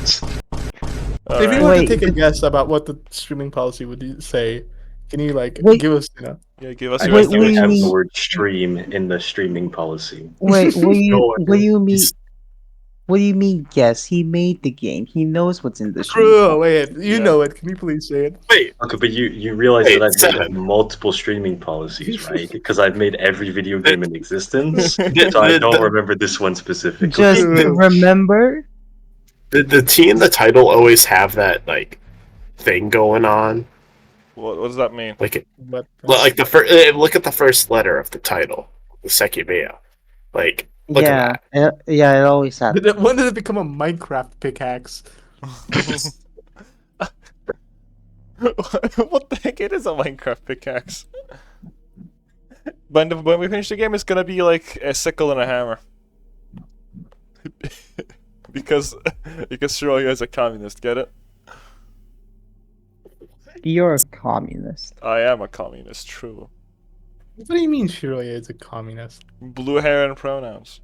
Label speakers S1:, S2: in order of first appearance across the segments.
S1: If you
S2: Alright.
S1: were to
S3: Wait,
S1: take a guess about what the streaming policy would you say, can you like
S3: Wait.
S1: give us,
S2: Yeah, give us
S4: I
S2: your
S3: Wait,
S4: think you would
S3: wait,
S4: have
S2: estimations.
S4: the
S3: wait.
S4: word stream in the streaming policy.
S3: Wait, what
S1: No
S3: do you mean?
S4: He's-
S3: What do you mean? Yes, he made the game. He knows what's in the stream.
S1: Bro, wait, you
S2: Yeah.
S1: know it. Can you please say it?
S5: Wait,
S4: Okay, but you realize
S5: Wait,
S4: that I've made
S5: Seven.
S4: multiple streaming policies, right? Because I've made every video game in existence,
S5: The-
S4: so I
S5: the-
S4: don't
S5: the-
S4: remember this one specifically.
S3: Just remember,
S5: the T and the title always have that like thing going on.
S2: What does that mean?
S5: Like
S1: But
S5: like the first. Look at the first letter of the title, the Sekimeiya. Like look
S3: yeah,
S5: at
S3: yeah, it always happens.
S1: when did it become a Minecraft pickaxe?
S2: What the heck? It is a Minecraft pickaxe. When we finish the game, it's gonna be like a sickle and a hammer. because Shiroya is a communist. Get it?
S3: You're a communist.
S2: I am a communist. True.
S1: What do you mean Shiroya is a communist?
S2: Blue hair and pronouns.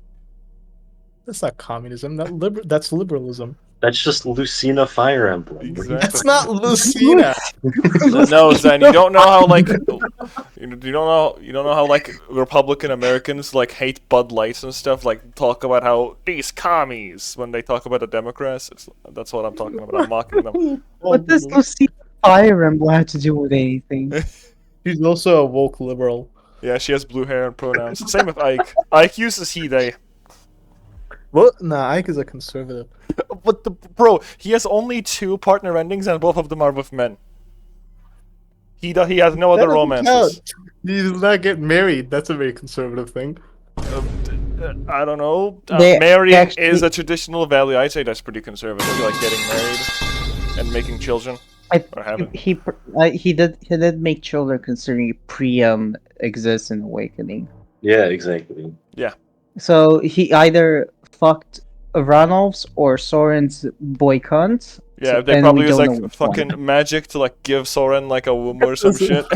S1: That's not communism. That's liberalism.
S4: That's just Lucina Fire Emblem.
S2: Exactly.
S1: That's not Lucina.
S2: No, Zen, you don't know how like you don't know how like Republican Americans like hate Bud Lights and stuff, like talk about how these commies when they talk about the Democrats. That's what I'm talking about. I'm mocking them.
S3: What does Lucy Fire Emblem have to do with anything?
S1: She's also a woke liberal.
S2: Yeah, she has blue hair and pronouns. Same with Ike. Ike uses he they.
S1: What? Nah, Ike is a conservative.
S2: But bro, he has only 2 partner endings and both of them are with men. He has no other
S1: That doesn't
S2: romances.
S1: count. He does not get married. That's a very conservative thing.
S2: I don't know.
S3: They
S2: Marrying
S3: actually-
S2: is a traditional value. I'd say that's pretty conservative. Like getting married and making children. Or having.
S3: He did make children considering Priam exists in Awakening.
S4: Yeah, exactly.
S3: So he either fucked Ranulph's or Soren's boy cunt.
S2: Yeah, they
S3: and
S2: probably
S3: we
S2: use
S3: don't know
S2: like
S3: which
S2: fucking
S3: one.
S2: magic to like give Soren like a womb or some shit.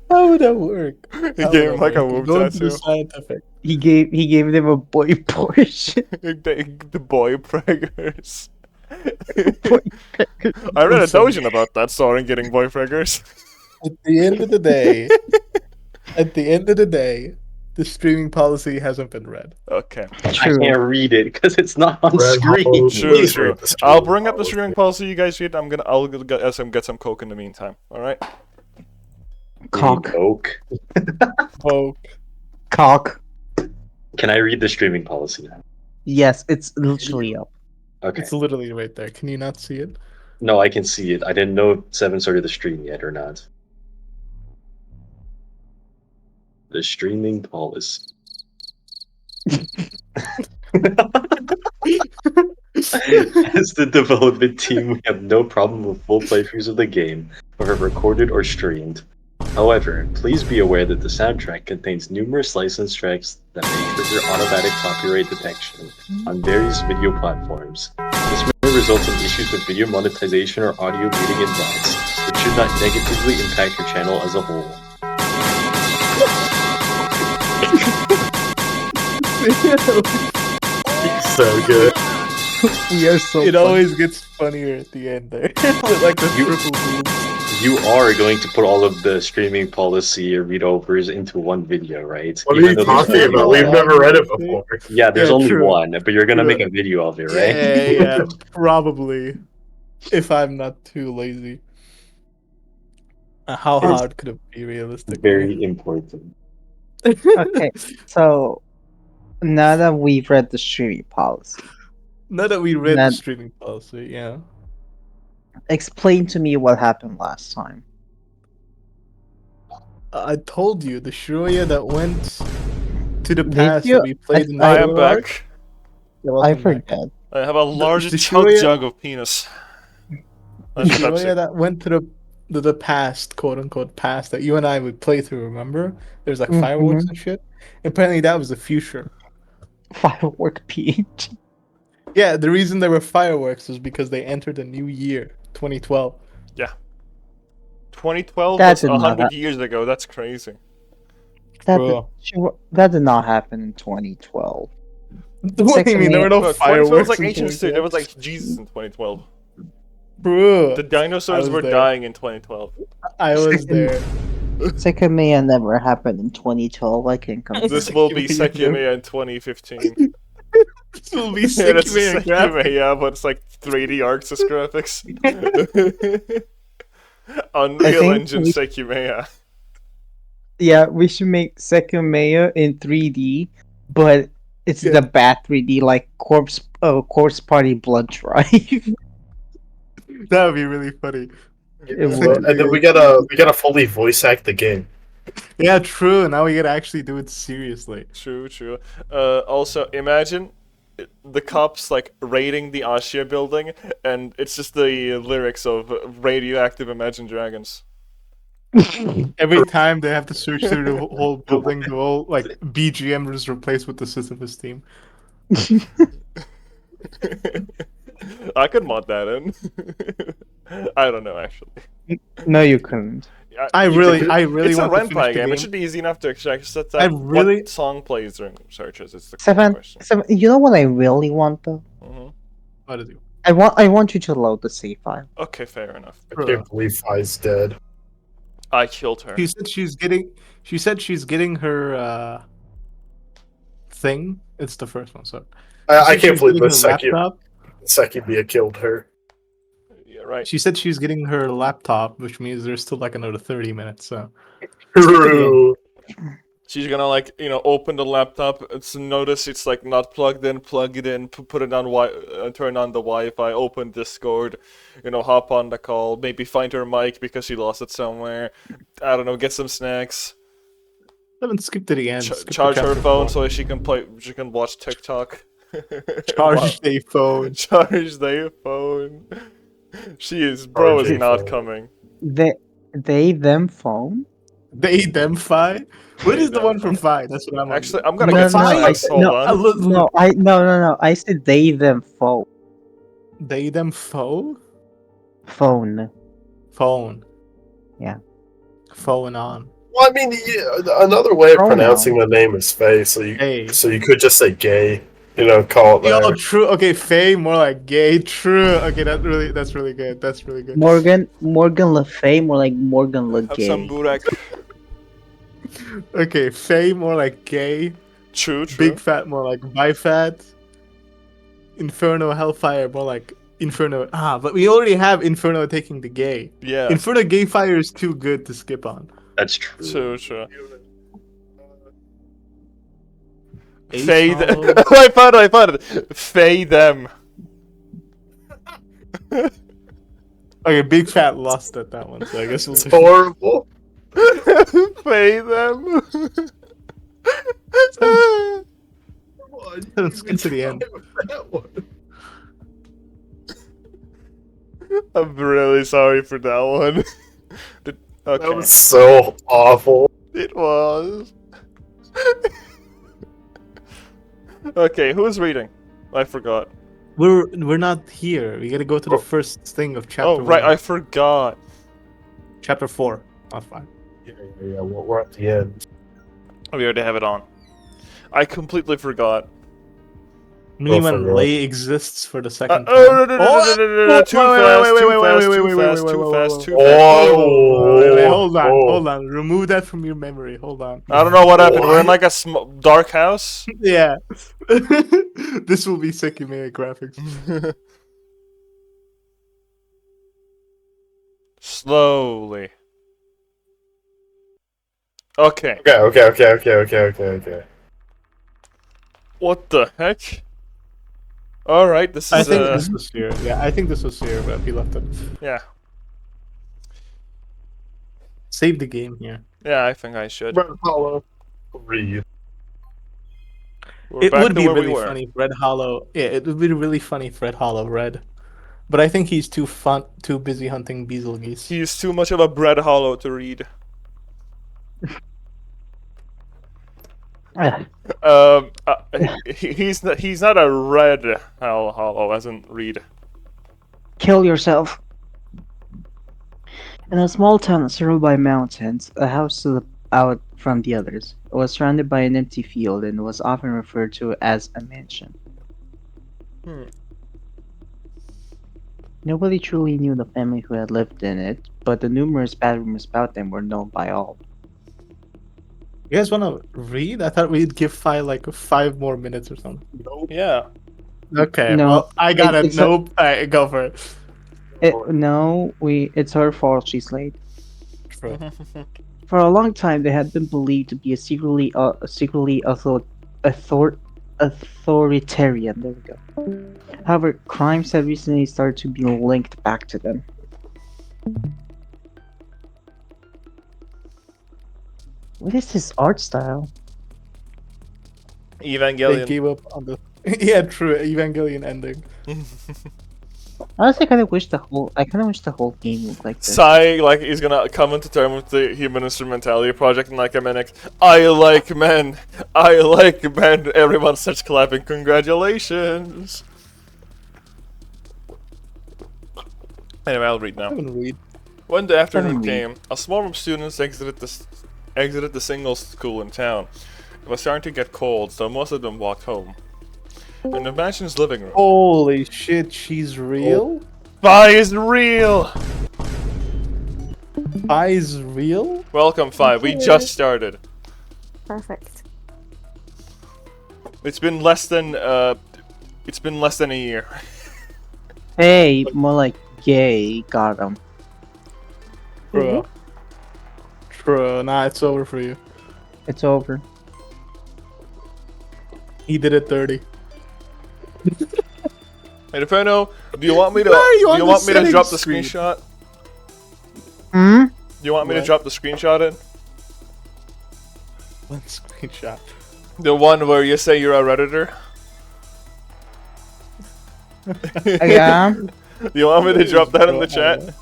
S1: How would that work?
S2: He gave him like a womb
S1: Go to the
S2: tattoo.
S1: scientific.
S3: He gave them a boy portion.
S2: The boy preggers. I read a doujin about that, Soren getting boy preggers.
S1: At the end of the day, the streaming policy hasn't been read.
S2: Okay.
S4: I
S3: True.
S4: can't read it because it's not on
S5: Red
S4: screen.
S5: Hole.
S2: True,
S5: Please
S2: true.
S5: read the
S2: I'll
S5: streaming
S2: bring up the
S5: policy.
S2: streaming policy you guys read. I'll get some coke in the meantime. All right.
S3: Cock.
S4: Coke.
S1: Oh,
S3: Cock.
S4: Can I read the streaming policy now?
S3: Yes, it's literally up.
S4: Okay.
S1: it's literally right there. Can you not see it?
S4: No, I can see it. I didn't know if Seven started the stream yet or not. The streaming policy. As the development team, we have no problem with full playthroughs of the game, whether recorded or streamed. However, please be aware that the soundtrack contains numerous licensed tracks that may trigger automatic copyright detection on various video platforms. This may result in issues with video monetization or audio muting in bots, which should not negatively impact your channel as a whole.
S5: So good.
S3: We are so.
S1: It
S3: funny.
S1: always gets funnier at the end there. With like the triple booms.
S4: You are going to put all of the streaming policy readovers into one video, right?
S5: What are
S4: Even
S5: you
S4: though there's
S5: talking
S4: only
S5: about?
S4: one.
S5: We've never read it before.
S4: Yeah, there's
S1: Yeah,
S4: only
S1: true.
S4: one, but you're gonna
S1: True.
S4: make a video of it, right?
S1: Yeah, probably. If I'm not too lazy. How
S4: It's
S1: hard could it be realistically?
S4: Very important.
S3: Okay, so now that we've read the streaming policy,
S1: Now that we read
S3: That-
S1: the streaming policy, yeah.
S3: explain to me what happened last time.
S1: I told you, the Shiroya that went to the
S3: Did
S1: past
S3: you?
S1: that we played in the
S2: I am
S1: middle arc,
S2: back.
S1: yeah,
S3: I
S1: welcome back.
S3: forget.
S2: I have a large
S1: the
S2: chunk
S1: Shiroya-
S2: jug of penis.
S1: The
S2: That's
S1: Shiroya
S2: Pepsi.
S1: that went to the past, quote unquote past, that you and I would play through, remember? There's like fireworks and shit. Apparently that was the future.
S3: Firework peach.
S1: Yeah, the reason there were fireworks is because they entered a new year, 2012.
S2: 2012
S3: That
S2: was
S3: did not
S2: 100
S3: hap-
S2: years ago. That's crazy.
S3: That
S1: Bro.
S3: that did not happen in 2012.
S1: What do you mean? There were no
S2: Bro, 2012 was
S1: fireworks
S2: like
S1: in
S2: ancient history. There was
S1: 2012?
S2: like Jesus in 2012.
S1: Bro,
S2: The
S1: I
S2: dinosaurs
S1: was
S2: were
S1: there.
S2: dying in 2012.
S1: I was there.
S3: Sekimeiya never happened in 2012. I can
S2: This
S3: confirm.
S2: will be
S1: Sekimeiya
S2: Sekimeiya in 2015.
S1: This will be
S2: Yeah, that's
S1: Sekimeiya graphic.
S2: Sekimeiya, but it's like 3D ArcSys graphics.
S3: I
S2: Unreal
S3: think
S2: Engine
S3: we,
S2: Sekimeiya.
S3: yeah, we should make Sekimeiya in 3D, but it's
S1: Yeah.
S3: the bad 3D, like Corpse Party Blood Drive.
S1: That would be really funny.
S3: It
S1: Sekimeiya
S3: would.
S5: And then we
S1: in
S5: gotta
S1: 3D.
S5: we gotta fully voice act the game.
S1: Yeah, true. Now we gotta actually do it seriously.
S2: True, true. Also, imagine the cops like raiding the Ashia building, and it's just the lyrics of "Radioactive Imagine Dragons."
S1: Every time they have to search through the whole building, the whole like BGM is replaced with the Sisyphus theme.
S2: I could mod that in. I don't know actually.
S3: No, you couldn't.
S1: I
S2: You
S1: really
S2: It's a
S1: want to finish
S2: Renpai
S1: the
S2: game. It
S1: game.
S2: should be easy enough to extract. Set
S1: I
S2: that
S1: really-
S2: what song plays during searches. It's the
S3: Seven,
S2: question.
S3: you know what I really want though?
S1: What is it?
S3: I want you to load the save file.
S2: Okay, fair enough.
S5: I can't believe Fi's dead.
S2: I killed her.
S1: She said she's getting. She said she's getting her thing. It's the first one. So
S5: I
S1: she
S5: can't
S1: said
S5: believe
S1: she's
S5: this
S1: getting her laptop.
S5: Sekimeiya killed her.
S2: Yeah, right.
S1: She said she's getting her laptop, which means there's still like another 30 minutes. So
S5: True.
S2: She's gonna like open the laptop. It's notice it's like not plugged in. Plug it in. Put it on turn on the Wi-Fi. Open Discord. Hop on the call. Maybe find her mic because she lost it somewhere. I don't know. Get some snacks.
S1: I haven't skipped to the end. Skip to
S2: Charge her
S1: chapter
S2: phone
S1: 4.
S2: so she can play. She can watch TikTok.
S1: Charge the phone.
S2: Charge their phone. She is. Bro
S5: Charge
S2: is
S5: a
S2: not
S5: phone.
S2: coming.
S3: They them phone?
S1: They them fi. What
S2: They
S1: is the
S2: them
S1: one for
S2: fi.
S1: fi? That's what I'm.
S2: Actually, I'm gonna
S3: No,
S2: get some
S3: no,
S2: snacks. Hold
S3: no,
S2: on.
S3: no. I said they them phone.
S1: They them foe.
S3: Phone.
S1: Phone.
S3: Yeah.
S1: Phone on.
S5: Well, I mean, yeah, another way of
S3: Pronoun.
S5: pronouncing the name is Faye, so
S1: Hey.
S5: you could just say gay. Call it
S1: Yo,
S5: that.
S1: true. Okay, Faye, more like gay. True. Okay, that's really good. That's really good.
S3: Morgan Le Fay, more like Morgan Le
S2: Have
S3: Gay.
S2: some burek.
S1: Okay, Faye, more like gay.
S2: True, true.
S1: Big fat, more like bifat. Inferno Hellfire, more like Inferno. But we already have Inferno taking the gay.
S2: Yeah.
S1: Inferno Gay Fire is too good to skip on.
S4: That's true.
S2: True, true.
S1: Ace
S2: Fade.
S1: Hollow.
S2: I found it. Fade them.
S1: Okay, Big Fat lost at that one, so I guess we'll
S5: It's
S1: just...
S5: horrible.
S2: Fade them.
S1: Let's get to the end.
S5: That one.
S2: I'm really sorry for that one. Okay.
S5: That was so awful.
S2: It was. Okay, who's reading? I forgot.
S1: We're not here. We gotta go to the first thing of chapter
S2: Oh, right,
S1: 1.
S2: I forgot.
S1: Chapter 4, not 5.
S5: Yeah, we're at the end.
S2: We already have it on. I completely forgot.
S1: Meaning
S5: Oh,
S1: when
S5: for
S1: Lay exists for the second
S2: Oh,
S1: time.
S2: no, no, no, no, no, no, no, too fast, too fast, too fast.
S1: Wait,
S5: Oh,
S1: hold on,
S5: oh.
S1: hold on. Remove that from your memory. Hold on.
S2: I don't know what happened. We're in like a dark house.
S1: Yeah. This will be Sekimeiya graphics.
S2: Slowly. Okay.
S5: Okay.
S2: What the heck? Alright, this is
S1: I think this was here. Yeah, I think this was here, but we left it.
S2: yeah.
S1: Save the game here.
S2: Yeah, I think I should.
S5: Red Hollow. Read.
S2: We're
S1: It
S2: back
S1: would
S2: to
S1: be
S2: where we
S1: really
S2: were.
S1: funny if Red Hollow. Yeah, it would be really funny if Red Hollow read. But I think he's too busy hunting Betelgeuse.
S2: He's too much of a bread hollow to read. He's not a red hollow, as in read.
S3: Kill yourself. In a small town surrounded by mountains, a house stood out from the others. It was surrounded by an empty field and was often referred to as a mansion.
S2: Hmm.
S3: Nobody truly knew the family who had lived in it, but the numerous bad rumors about them were known by all.
S1: You guys want to read? I thought we'd give like 5 more minutes or something.
S2: Yeah.
S1: Okay,
S3: No,
S1: well, I got a
S3: it's a-
S1: nope. Go for it.
S3: It's her fault she's late.
S1: True.
S3: For a long time, they had been believed to be authoritarian. There we go. However, crimes had recently started to be linked back to them. What is this art style?
S1: They
S2: Evangelion.
S1: gave up on the yeah, true Evangelion ending.
S3: Honestly, I kind of wish the whole game looked like this.
S2: Sai, like, he's gonna come into terms with the Human Instrumentality Project in like a minute. I like men. I like men. Everyone starts clapping. Congratulations. Anyway, I'll read
S1: I
S2: now.
S1: haven't read.
S2: When the afternoon
S3: Seven
S2: came, a swarm of students exited the single school in town. It was starting to get cold, so most of them walked home. In the mansion's living room,
S1: Holy shit, she's real?
S2: Fi is real.
S1: I's real?
S2: Welcome, Fi. We just started.
S6: Perfect.
S2: It's been less than a year.
S3: Hey, more like gay. Got him.
S1: True. True. Nah, it's over for you.
S3: It's over.
S1: He did it 30.
S2: Hey, Inferno, do you want me to?
S1: Why are you
S2: Do
S1: on
S2: you
S1: the
S2: want me to drop the
S1: settings screen?
S2: screenshot?
S3: Hmm.
S2: Do you want me to
S1: What?
S2: drop the screenshot in?
S1: One screenshot.
S2: The one where you say you're a redditor.
S3: Yeah.
S2: Do you want me to drop that in the chat?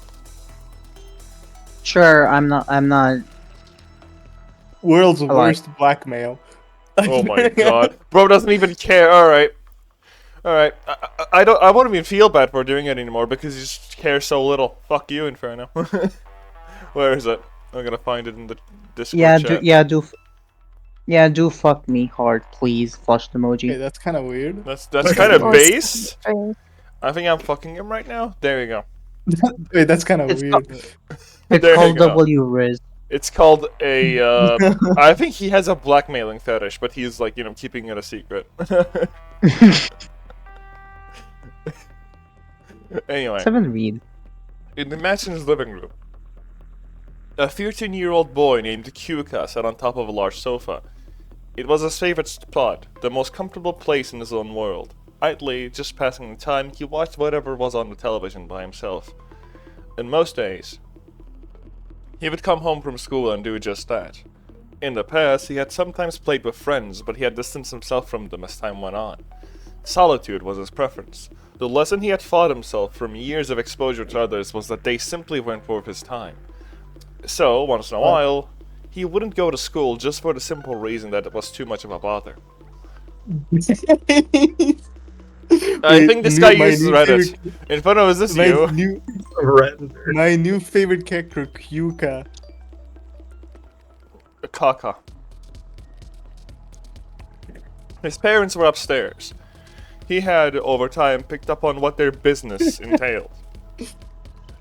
S3: Sure. I'm not.
S1: World's
S3: like-
S1: worst blackmail.
S2: Oh my god, bro doesn't even care. All right. I don't. I won't even feel bad for doing it anymore because you just care so little. Fuck you, Inferno. Where is it? I'm gonna find it in the Discord chat.
S3: Do fuck me hard, please. Flushed
S1: Hey,
S3: emoji.
S1: that's kind of weird.
S2: That's kind of
S6: Or
S2: based.
S6: string.
S2: I think I'm fucking him right now. There you go.
S1: Wait, that's kind of
S3: It's
S1: weird.
S3: It's
S2: There you
S3: called
S2: go.
S3: W Riz.
S2: It's called a. I think he has a blackmailing fetish, but he's like keeping it a secret. Anyway.
S3: 7 read.
S2: In the mansion's living room, a 13-year-old boy named Kyuka sat on top of a large sofa. It was his favorite spot, the most comfortable place in his own world. Idly, just passing the time, he watched whatever was on the television by himself. And most days, he would come home from school and do just that. In the past, he had sometimes played with friends, but he had distanced himself from them as time went on. Solitude was his preference. The lesson he had taught himself from years of exposure to others was that they simply weren't worth his time. So, once in a while, he wouldn't go to school just for the simple reason that it was too much of a bother. I think this guy uses Reddit. Inferno, is this you?
S1: My new favorite character, Kyuka.
S2: Kaka. His parents were upstairs. He had, over time, picked up on what their business entailed.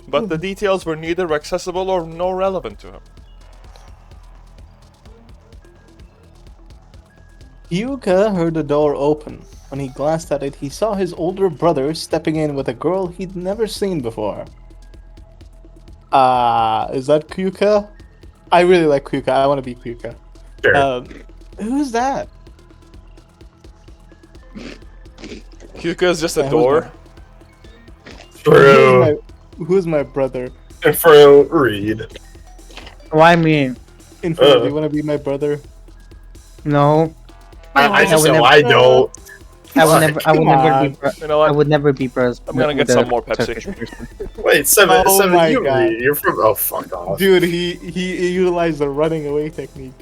S2: But the details were neither accessible nor relevant to him.
S1: Kyuka heard the door open. When he glanced at it, he saw his older brother stepping in with a girl he'd never seen before. Is that Kyuka? I really like Kyuka. I want to be Kyuka.
S5: Sure.
S1: Who's that?
S2: Kyuka is just a
S1: Yeah,
S2: door.
S5: True.
S1: Who's my brother?
S5: Inferno read.
S3: Why me?
S1: Inferno, do you want to be my brother?
S3: No.
S5: I just
S3: would
S5: know
S3: never-
S5: I don't.
S3: I would never. I would
S1: Come
S3: never
S1: on.
S3: be.
S2: You know
S3: I
S2: what?
S3: would never be bros.
S2: I'm gonna get
S3: with a
S2: some more Pepsi.
S3: Turkish person.
S5: Wait, seven,
S1: Oh
S5: seven.
S1: my
S5: You
S1: God.
S5: read. You're from. Oh, fuck off.
S1: Dude, he utilized the running away technique.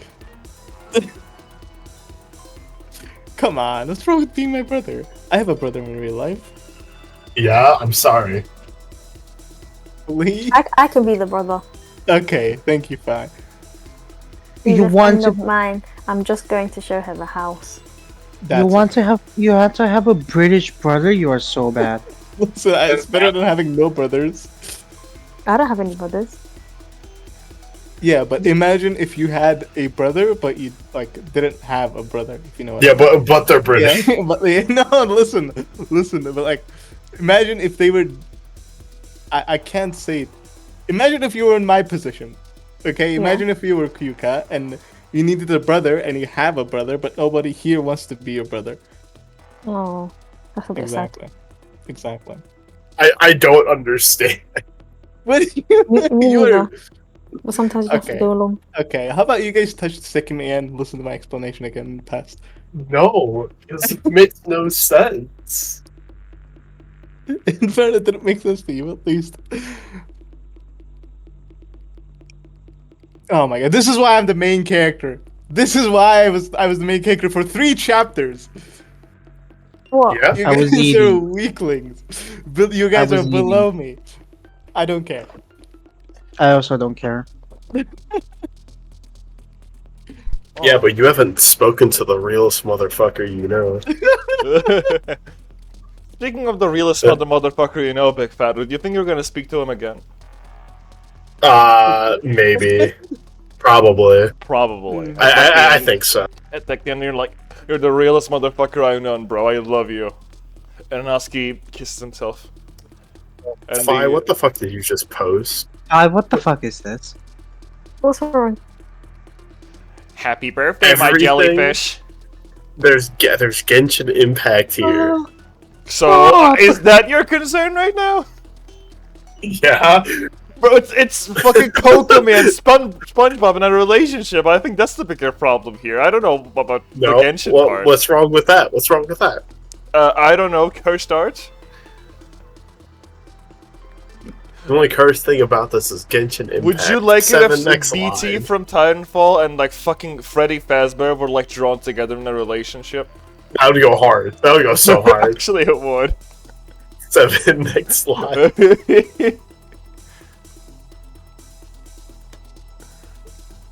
S1: Come on, what's wrong with being my brother? I have a brother in real life.
S5: Yeah, I'm sorry.
S1: Lee?
S6: I can be the brother.
S1: Okay, thank you, fine.
S6: She's
S3: You
S6: a
S3: want
S6: friend
S3: to
S6: of mine. I'm just going to show her the house.
S3: you want to have a British brother? You are so bad.
S1: So it's better than having no brothers.
S6: I don't have any brothers.
S1: Yeah, but imagine if you had a brother, but you like didn't have a brother. If you know what
S5: Yeah,
S1: I mean.
S5: but they're British.
S1: Yeah, but no, listen. But like, imagine if they were. I can't say it. Imagine if you were in my position. Okay, imagine if you were Kyuka and you needed a brother and you have a brother, but nobody here wants to be your brother.
S6: Oh, that's a bit
S1: Exactly.
S5: I don't understand.
S1: But
S6: sad. Me
S1: you're
S6: neither. But sometimes you have to
S1: okay.
S6: go along.
S1: Okay, how about you guys touch Sekimeiya and listen to my explanation again in the past?
S5: No, because it makes no sense.
S1: In fact, it didn't make sense to you, at least. Oh my god, this is why I'm the main character. This is why I was the main character for 3 chapters.
S6: What?
S5: Yeah.
S1: You
S3: I was
S1: guys are
S3: eating.
S1: weaklings. You guys are
S3: was
S1: below me. I don't care.
S3: I also don't care.
S5: Yeah, but you haven't spoken to the realest motherfucker you know.
S2: Speaking of the realest motherfucker you know, Big Fat, would you think you're gonna speak to him again?
S5: Maybe. Probably.
S2: Probably.
S5: I think so.
S2: At the end, you're like, you're the realest motherfucker I've known, bro. I love you. And Husky kisses himself. And
S5: Fi, what the fuck did you just post?
S3: What the fuck is this?
S6: What's wrong?
S2: Happy birthday, my
S5: Everything-
S2: jellyfish.
S5: There's Genshin Impact here.
S2: So, is that your concern right now?
S5: Yeah.
S2: Bro, it's fucking Kokomi and SpongeBob in a relationship. I think that's the bigger problem here. I don't know about
S5: No.
S2: the Genshin part.
S5: What's wrong with that? What's wrong with that?
S2: I don't know. Co-start?
S5: The only cursed thing about this is Genshin Impact.
S2: Would you like it if
S5: 7 next
S2: BT
S5: line.
S2: from Titanfall and like fucking Freddy Fazbear were like drawn together in a relationship?
S5: That would go hard. That would go so hard.
S2: Actually, it would.
S5: 7 next line.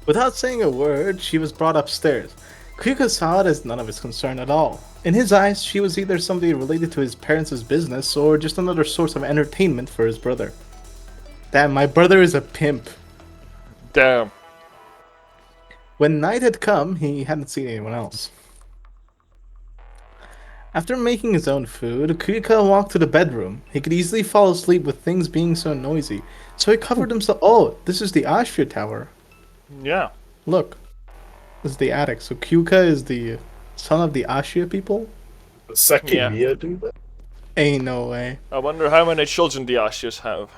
S1: Without saying a word, she was brought upstairs. Kyuka saw it as none of his concern at all. In his eyes, she was either somebody related to his parents' business or just another source of entertainment for his brother. Damn, my brother is a pimp.
S2: Damn.
S1: When night had come, he hadn't seen anyone else. After making his own food, Kyuka walked to the bedroom. He could easily fall asleep with things being so noisy, so he covered himself. Oh, this is the Ashia Tower.
S2: Yeah.
S1: Look, this is the attic. So Kyuka is the son of the Ashia people?
S5: Sekimeiya do that?
S1: Ain't no way.
S2: I wonder how many children the Ashias have.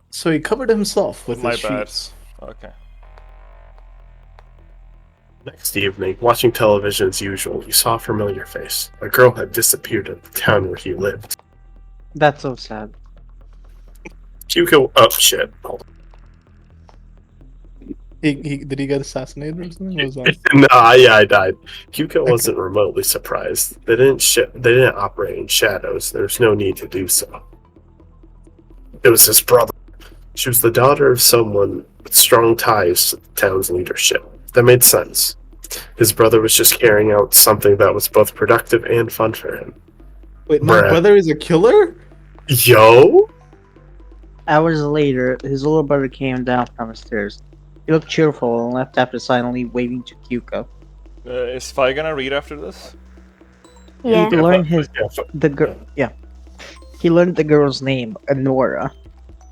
S1: So he covered himself with
S2: My
S1: his
S2: bad.
S1: sheets.
S2: Okay.
S5: Next evening, watching television as usual, he saw a familiar face. A girl had disappeared in the town where he lived.
S3: That's so sad.
S5: Kyuka. Oh shit. Hold on.
S1: Did he get assassinated or something? What was that?
S5: Nah, yeah, I died. Kyuka wasn't remotely surprised. They didn't operate in shadows. There's no need to do so. It was his brother. She was the daughter of someone with strong ties to the town's leadership. That made sense. His brother was just carrying out something that was both productive and fun for him.
S1: Wait, my
S5: Bruh.
S1: brother is a killer?
S5: Yo?
S3: Hours later, his little brother came down from the stairs. He looked cheerful and left after silently waving to Kyuka.
S2: Is Fi gonna read after this?
S6: Yeah.
S3: He learned
S5: Yeah,
S3: He learned the girl's name, Honora.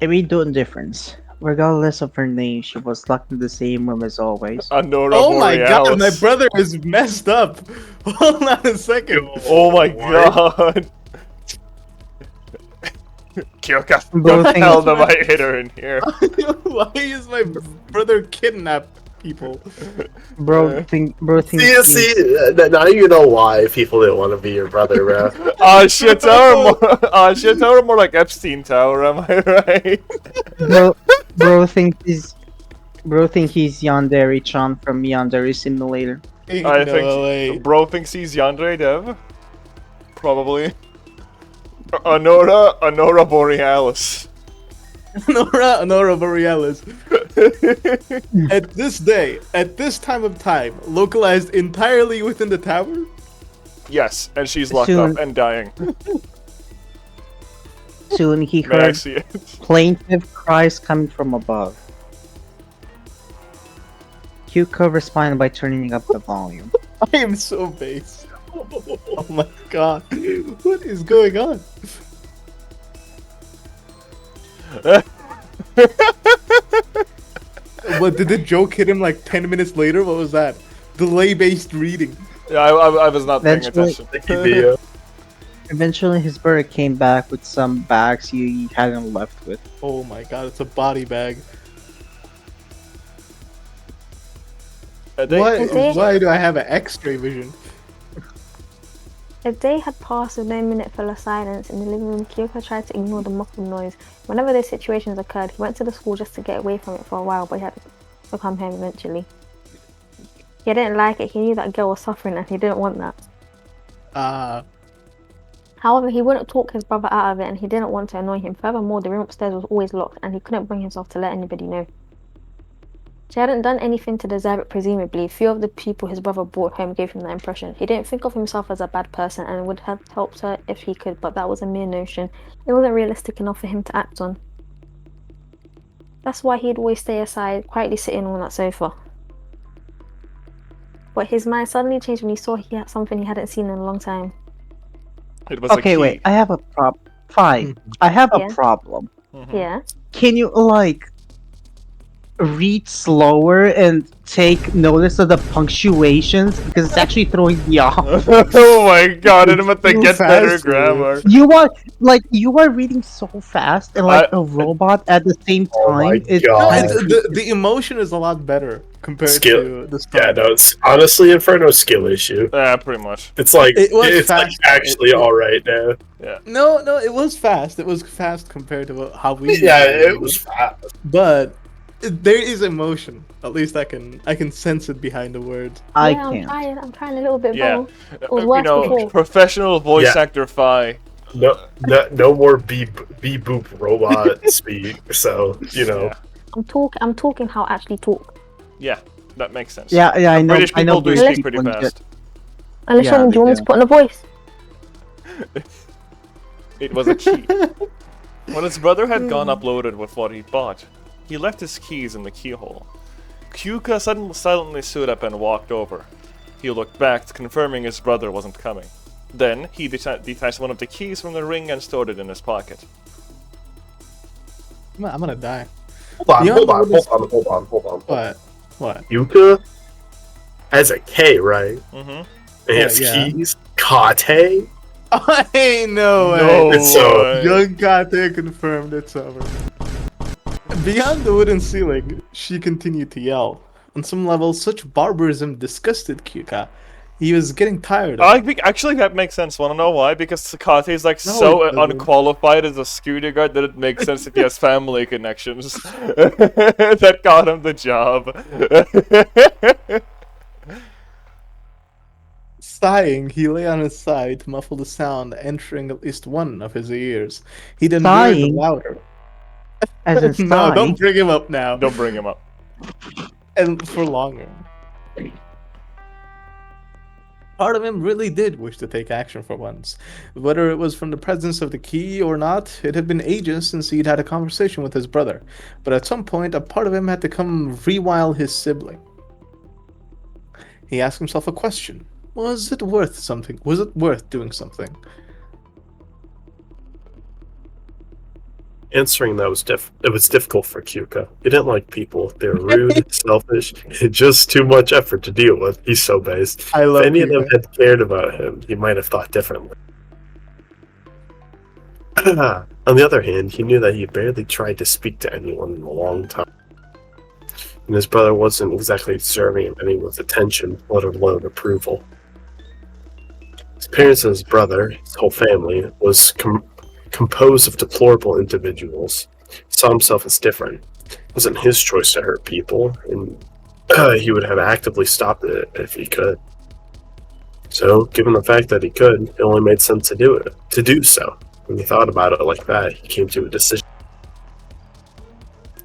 S3: It made no difference. Regardless of her name, she was locked in the same room as always.
S2: Aurora
S1: Oh my god, my
S2: Borealis.
S1: brother is messed up. Hold on a second.
S2: Oh my god. Kyoka,
S3: Bro,
S2: what the
S3: thing
S2: hell
S3: is-
S2: am I hit her in here?
S1: Why is my brother kidnap people?
S3: Bro thinks
S5: now you know why people didn't want to be your brother, bro.
S2: Oh shit, tower more like Epstein Tower, am I right?
S3: bro think he's Yandere-chan from Yandere Simulator.
S1: Ain't
S2: I
S1: no
S2: think
S1: way.
S2: bro thinks he's Yandere Dev. Probably. Honora Borealis.
S1: Nora Borealis. At this day, at this time of time, localized entirely within the tower?
S2: Yes, and she's locked
S3: Soon.
S2: up and dying.
S3: Soon he
S2: May I
S3: heard
S2: see it?
S3: plaintive cries coming from above. Kyuko responded by turning up the volume.
S1: I am so base. Oh my god. What is going on? What, did the joke hit him like 10 minutes later? What was that? Delay-based reading.
S2: Yeah, I was not paying
S3: Eventually-
S2: attention.
S5: Sekimeiya.
S3: Eventually, his brother came back with some bags he hadn't left with.
S1: Oh my god, it's a body bag.
S2: They-
S1: Why do I have an X-ray vision?
S6: A day had passed with no minute full of silence. In the living room, Kyoko tried to ignore the muffled noise. Whenever those situations occurred, he went to the school just to get away from it for a while, but he had to come home eventually. He didn't like it. He knew that girl was suffering and he didn't want that. However, he wouldn't talk his brother out of it and he didn't want to annoy him. Furthermore, the room upstairs was always locked and he couldn't bring himself to let anybody know. She hadn't done anything to deserve it, presumably. Few of the people his brother brought home gave him that impression. He didn't think of himself as a bad person and would have helped her if he could, but that was a mere notion. It wasn't realistic enough for him to act on. That's why he'd always stay aside, quietly sitting on that sofa. But his mind suddenly changed when he saw he had something he hadn't seen in a long time.
S2: It was a
S3: Okay,
S2: key.
S3: wait. I have a Fine. I have
S6: Yeah.
S3: a problem.
S2: Mhm.
S6: Yeah.
S3: Can you, like, read slower and take notice of the punctuations? Because it's actually throwing me off.
S2: Oh my god, I'm about to
S1: Too
S2: get better
S1: fast,
S2: grammar.
S3: You are reading so fast and like a robot at the same
S5: Oh my
S3: time.
S1: No,
S5: God.
S1: the emotion is a lot better compared
S5: Skill.
S1: to the
S5: Yeah,
S1: start.
S5: no, it's honestly Inferno's skill issue.
S2: Yeah, pretty much.
S5: It's like
S1: It was
S5: it's like
S1: fast.
S5: actually alright now.
S1: No, it was fast. It was fast compared to how we.
S5: Yeah,
S1: usually
S5: it
S1: do
S5: was fast.
S1: But there is emotion. At least I can sense it behind the words.
S3: I
S6: Yeah,
S3: can't.
S6: I'm trying a little bit
S2: Yeah.
S6: better. It was worse before.
S2: Professional voice
S5: Yeah.
S2: actor Fi.
S5: No more beep boop robot speak. So you know.
S2: Yeah.
S6: I'm talking how I actually talk.
S2: Yeah, that makes sense.
S3: Yeah, I know.
S2: British
S3: I know.
S2: people do
S3: British
S2: speak pretty
S3: people
S2: fast.
S6: Unless
S3: Yeah,
S6: do
S3: they
S6: you want me
S3: do.
S6: to put on a voice?
S2: It was a key. When his brother had gone uploaded with what he bought, he left his keys in the keyhole. Kyuka silently stood up and walked over. He looked back, confirming his brother wasn't coming. Then, he detached one of the keys from the ring and stored it in his pocket.
S1: I'm gonna die.
S5: Hold on.
S1: What?
S5: Yuka has a K, right?
S2: Mm-hmm.
S5: And he has
S1: Yeah.
S5: keys. Kate.
S1: Hey, no way.
S2: No
S5: It's so-
S2: way.
S1: Young Kate confirmed it's over. Beyond the wooden ceiling, she continued to yell. On some level, such barbarism disgusted Kyuka. He was getting tired of it.
S2: Actually, that makes sense. Wanna know why? Because Sakate is like
S1: No,
S2: so
S1: it doesn't.
S2: unqualified as a security guard that it makes sense if he has family connections that got him the job.
S1: Sighing, he lay on his side to muffle the sound entering at least one of his ears. He then breathed
S3: Sighing?
S1: louder.
S3: As in
S1: No,
S3: sighing.
S1: don't bring him up now.
S2: Don't bring him up.
S1: And for longer. Part of him really did wish to take action for once. Whether it was from the presence of the key or not, it had been ages since he'd had a conversation with his brother. But at some point, a part of him had to come rewile his sibling. He asked himself a question. Was it worth something? Was it worth doing something?
S5: Answering that was difficult for Kyuka. He didn't like people. They were rude, selfish, and just too much effort to deal with. He's so based.
S1: I love
S5: If any of them
S1: Kyuka.
S5: had cared about him, he might have thought differently. On the other hand, he knew that he had barely tried to speak to anyone in a long time. And his brother wasn't exactly deserving of anyone's attention, let alone approval. His parents and his brother, his whole family, was composed of deplorable individuals. He saw himself as different. It wasn't his choice to hurt people, and he would have actively stopped it if he could. So, given the fact that he could, it only made sense to do so. When he thought about it like that, he came to a decision.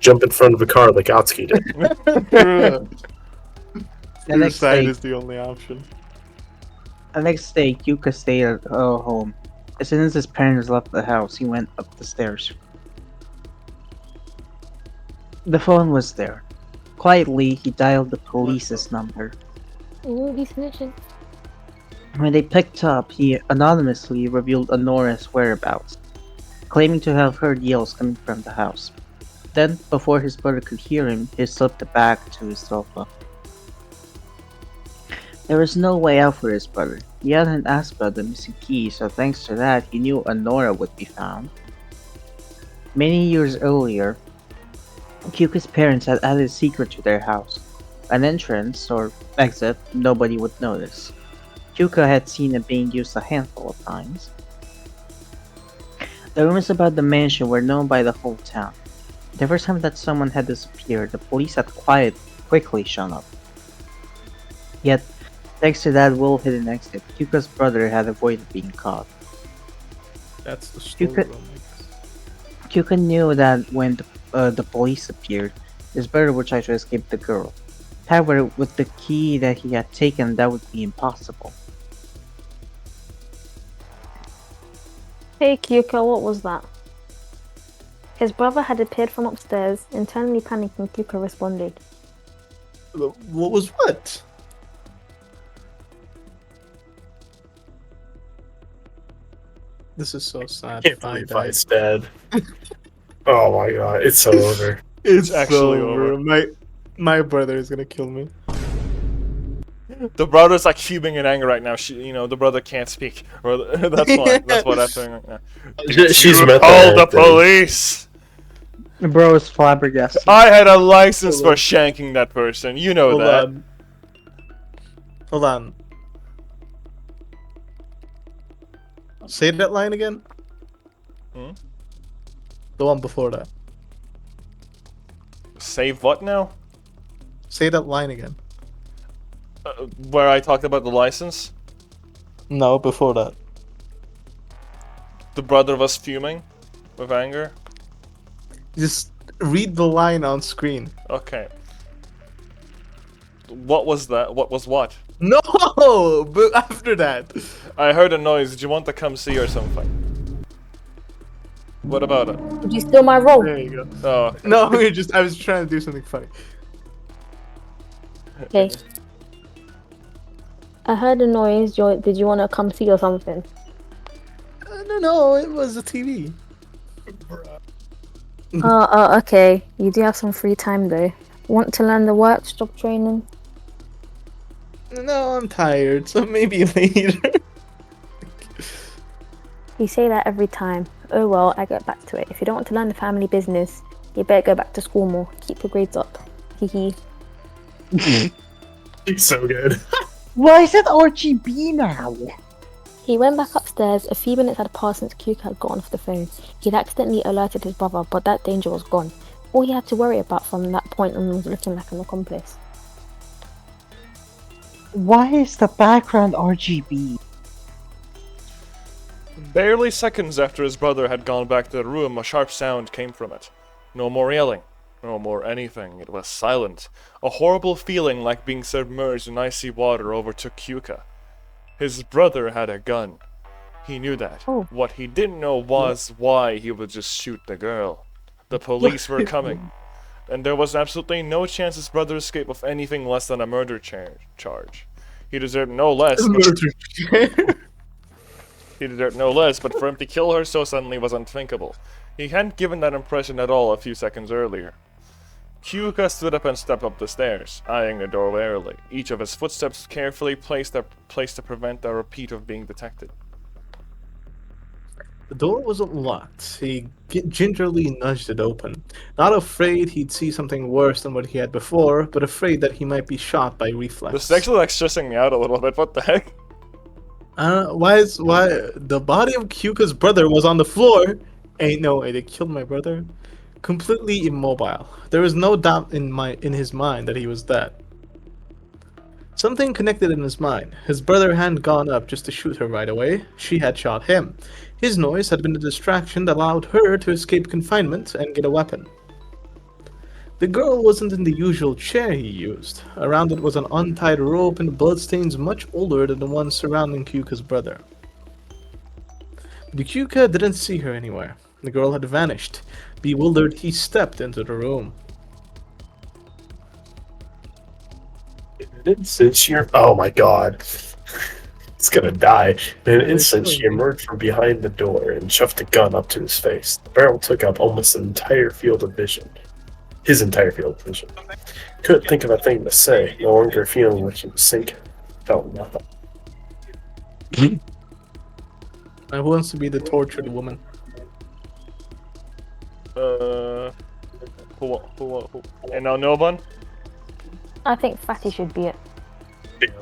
S5: jump in front of a car like Atsuki did.
S1: Bruh.
S3: The next
S1: Suicide
S3: day,
S1: is the only option.
S3: Yuka stayed at home. As soon as his parents left the house, he went up the stairs. The phone was there. Quietly, he dialed the police's number.
S6: Ooh, he's snitching.
S3: When they picked up, he anonymously revealed Honora's whereabouts, claiming to have heard yells coming from the house. Then, before his brother could hear him, he slipped back to his sofa. There was no way out for his brother. He hadn't asked about the missing key, so thanks to that, he knew Honora would be found. Many years earlier, Kyuka's parents had added a secret to their house. An entrance, or exit, nobody would notice. Kyuka had seen it being used a handful of times. The rumors about the mansion were known by the whole town. The first time that someone had disappeared, the police had quickly shown up. Yet, thanks to that well-hidden exit, Kyuka's brother had avoided being caught.
S1: That's the story.
S3: Kyuka- Kyuka knew that when the police appeared, his brother would try to escape the girl. However, with the key that he had taken, that would be impossible.
S6: Hey Kyuka, what was that? His brother had appeared from upstairs. Internally panicking, Kyuka responded.
S1: What was what? This is so sad.
S5: Can't
S1: Fine,
S5: believe
S1: died.
S5: I's dead. Oh my god, it's so over.
S1: It's
S2: actually
S1: so
S2: over.
S1: My brother is gonna kill me.
S2: The brother's like fuming in anger right now. The brother can't speak. Or that's why. That's what happening right now.
S5: She's
S2: You
S5: met
S2: called the
S5: that.
S2: police.
S3: The bro is flabbergasted.
S2: I had a license for shanking that person. You know
S1: Hold
S2: that.
S1: on. Hold on. Say that line again.
S2: Hmm?
S1: The one before that.
S2: Save what now?
S1: Say that line again.
S2: Where I talked about the license?
S1: No, before that.
S2: The brother was fuming with anger.
S1: Just read the line on screen.
S2: Okay. What was that? What was what?
S1: No, but after that.
S2: I heard a noise. Did you want to come see or something? What about it?
S6: Did you steal my role?
S1: There you go.
S2: Oh, okay.
S1: No, I was trying to do something funny.
S6: Okay. I heard a noise. Did you want to come see or something?
S1: No, it was a TV.
S6: Okay. You do have some free time though. Want to learn the work? Stop training.
S1: No, I'm tired, so maybe later.
S6: You say that every time. Oh well, I get back to it. If you don't want to learn the family business, you better go back to school more. Keep your grades up. Hee.
S5: She's so good.
S3: Why is it RGB now?
S6: He went back upstairs. A few minutes had passed since Kyuka had got off the phone. He'd accidentally alerted his brother, but that danger was gone. All he had to worry about from that point on was looking like an accomplice.
S3: Why is the background RGB?
S2: Barely seconds after his brother had gone back to the room, a sharp sound came from it. No more yelling. No more anything. It was silent. A horrible feeling like being submerged in icy water overtook Kyuka. His brother had a gun. He knew that.
S6: Oh.
S2: What he didn't know was why he would just shoot the girl. The police were coming. And there was absolutely no chance his brother escaped with anything less than a murder charge. He deserved no less. He deserved no less, but for him to kill her so suddenly was unthinkable. He hadn't given that impression at all a few seconds earlier. Kyuka stood up and stepped up the stairs, eyeing the door warily, each of his footsteps carefully placed to prevent a repeat of being detected.
S1: The door wasn't locked. He gingerly nudged it open. Not afraid he'd see something worse than what he had before, but afraid that he might be shot by reflex.
S2: This is actually like stressing me out a little bit. What the heck?
S1: Why the body of Kyuka's brother was on the floor? Ain't no way they killed my brother. Completely immobile. There was no doubt in his mind that he was dead. Something connected in his mind. His brother hadn't gone up just to shoot her right away. She had shot him. His noise had been a distraction that allowed her to escape confinement and get a weapon. The girl wasn't in the usual chair he used. Around it was an untied rope and bloodstains much older than the ones surrounding Kyuka's brother. But Kyuka didn't see her anywhere. The girl had vanished. Bewildered, he stepped into the room.
S5: In an instant, oh my god. It's gonna die. In an instant, she emerged from behind the door and shoved a gun up to his face. The barrel took up almost an entire field of vision. His entire field of vision. Couldn't think of a thing to say, no longer feeling like he was sinking. Felt nothing.
S1: Who wants to be the tortured woman?
S2: Who? And now no one?
S6: I think Fatty should be it.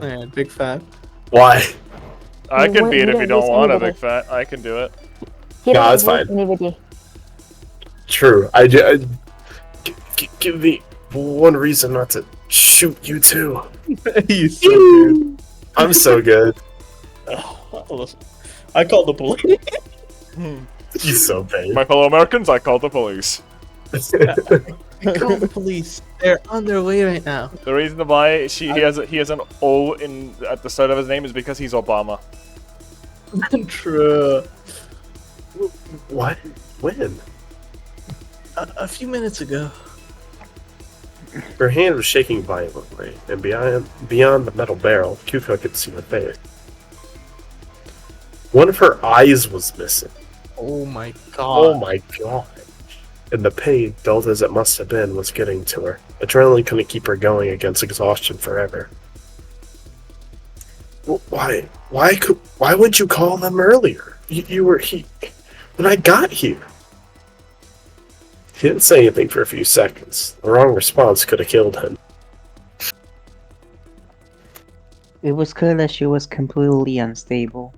S1: Yeah, big fat.
S5: Why?
S2: I
S6: He
S2: can
S6: won't-
S2: be it
S6: he
S2: if you
S6: don't
S2: don't
S6: waste
S2: want to,
S6: anybody.
S2: Big Fat. I can do it.
S6: He
S5: No,
S6: don't
S5: that's
S6: waste
S5: fine.
S6: anybody.
S5: True. Give me one reason not to shoot you too.
S1: He's so good.
S5: I'm so good.
S1: Listen, I called the police.
S5: He's so bad.
S2: My fellow Americans, I call the police.
S1: I called the police. They're on their way right now.
S2: The reason why he has an O at the start of his name is because he's Obama.
S1: True.
S5: What? When?
S1: A few minutes ago.
S5: Her hand was shaking violently, and beyond the metal barrel, Kyuko could see her face. One of her eyes was missing.
S1: Oh my
S5: Oh
S1: god.
S5: my god. And the pain, dulled as it must have been, was getting to her. Adrenaline couldn't keep her going against exhaustion forever. Why? Why would you call them earlier? You were when I got here. He didn't say anything for a few seconds. The wrong response could have killed him.
S3: It was clear that she was completely unstable.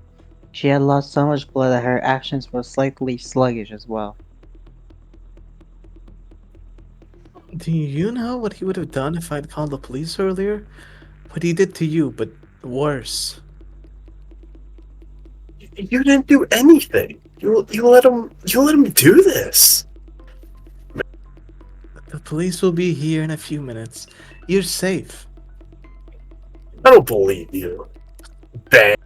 S3: She had lost so much blood that her actions were slightly sluggish as well.
S1: Do you know what he would have done if I'd called the police earlier? What he did to you, but worse.
S5: You didn't do anything. You let him do this.
S1: The police will be here in a few minutes. You're safe.
S5: I don't believe you. Bang.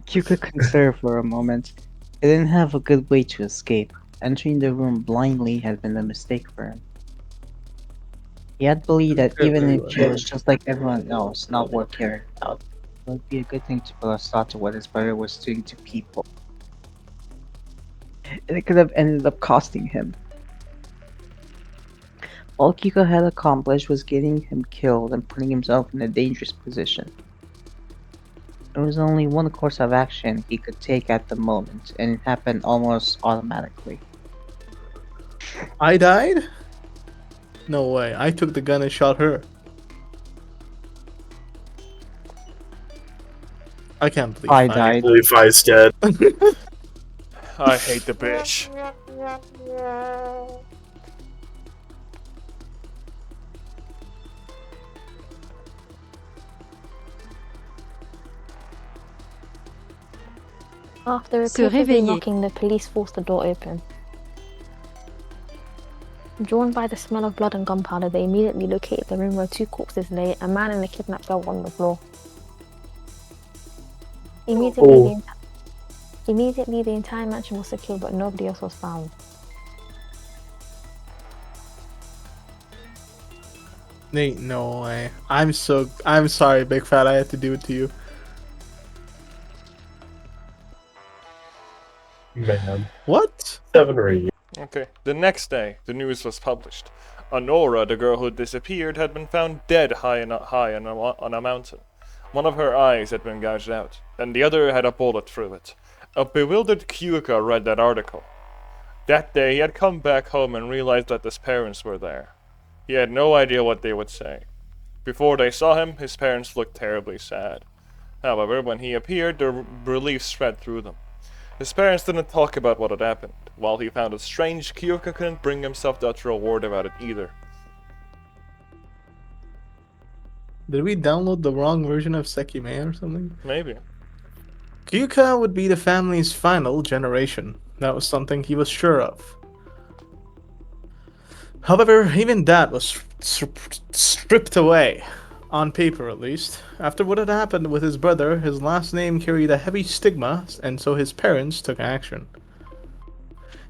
S3: Kyuka considered for a moment. He didn't have a good way to escape. Entering the room blindly had been a mistake for him. He had believed that even if he was just like everyone else, not worth caring about, it would be a good thing to put a stop to what his brother was doing to people. And it could have ended up costing him. All Kyuka had accomplished was getting him killed and putting himself in a dangerous position. There was only one course of action he could take at the moment, and it happened almost automatically.
S1: I died? No way. I took the gun and shot her. I can't believe
S3: I
S5: I
S3: died.
S5: believe I's dead.
S2: I hate the bitch.
S6: After
S7: Se
S6: repeatedly
S7: réveiller.
S6: knocking, the police forced the door open. Drawn by the smell of blood and gunpowder, they immediately located the room where two corpses lay, a man and a kidnapped girl on the floor. Immediately,
S5: Oh.
S6: immediately the entire mansion was secured, but nobody else was found.
S1: Ain't no way. I'm sorry, Big Fat, I had to do it to you.
S5: Man.
S1: What?
S5: 7 or 8.
S2: Okay. The next day, the news was published. Honora, the girl who disappeared, had been found dead high on a mountain. One of her eyes had been gouged out, and the other had a bullet through it. A bewildered Kyuka read that article. That day, he had come back home and realized that his parents were there. He had no idea what they would say. Before they saw him, his parents looked terribly sad. However, when he appeared, the relief spread through them. His parents didn't talk about what had happened. While he found it strange, Kyuka couldn't bring himself to utter a word about it either.
S1: Did we download the wrong version of Sekimeiya or something?
S2: Maybe.
S1: Kyuka would be the family's final generation. That was something he was sure of. However, even that was stripped away, on paper at least. After what had happened with his brother, his last name carried a heavy stigma, and so his parents took action.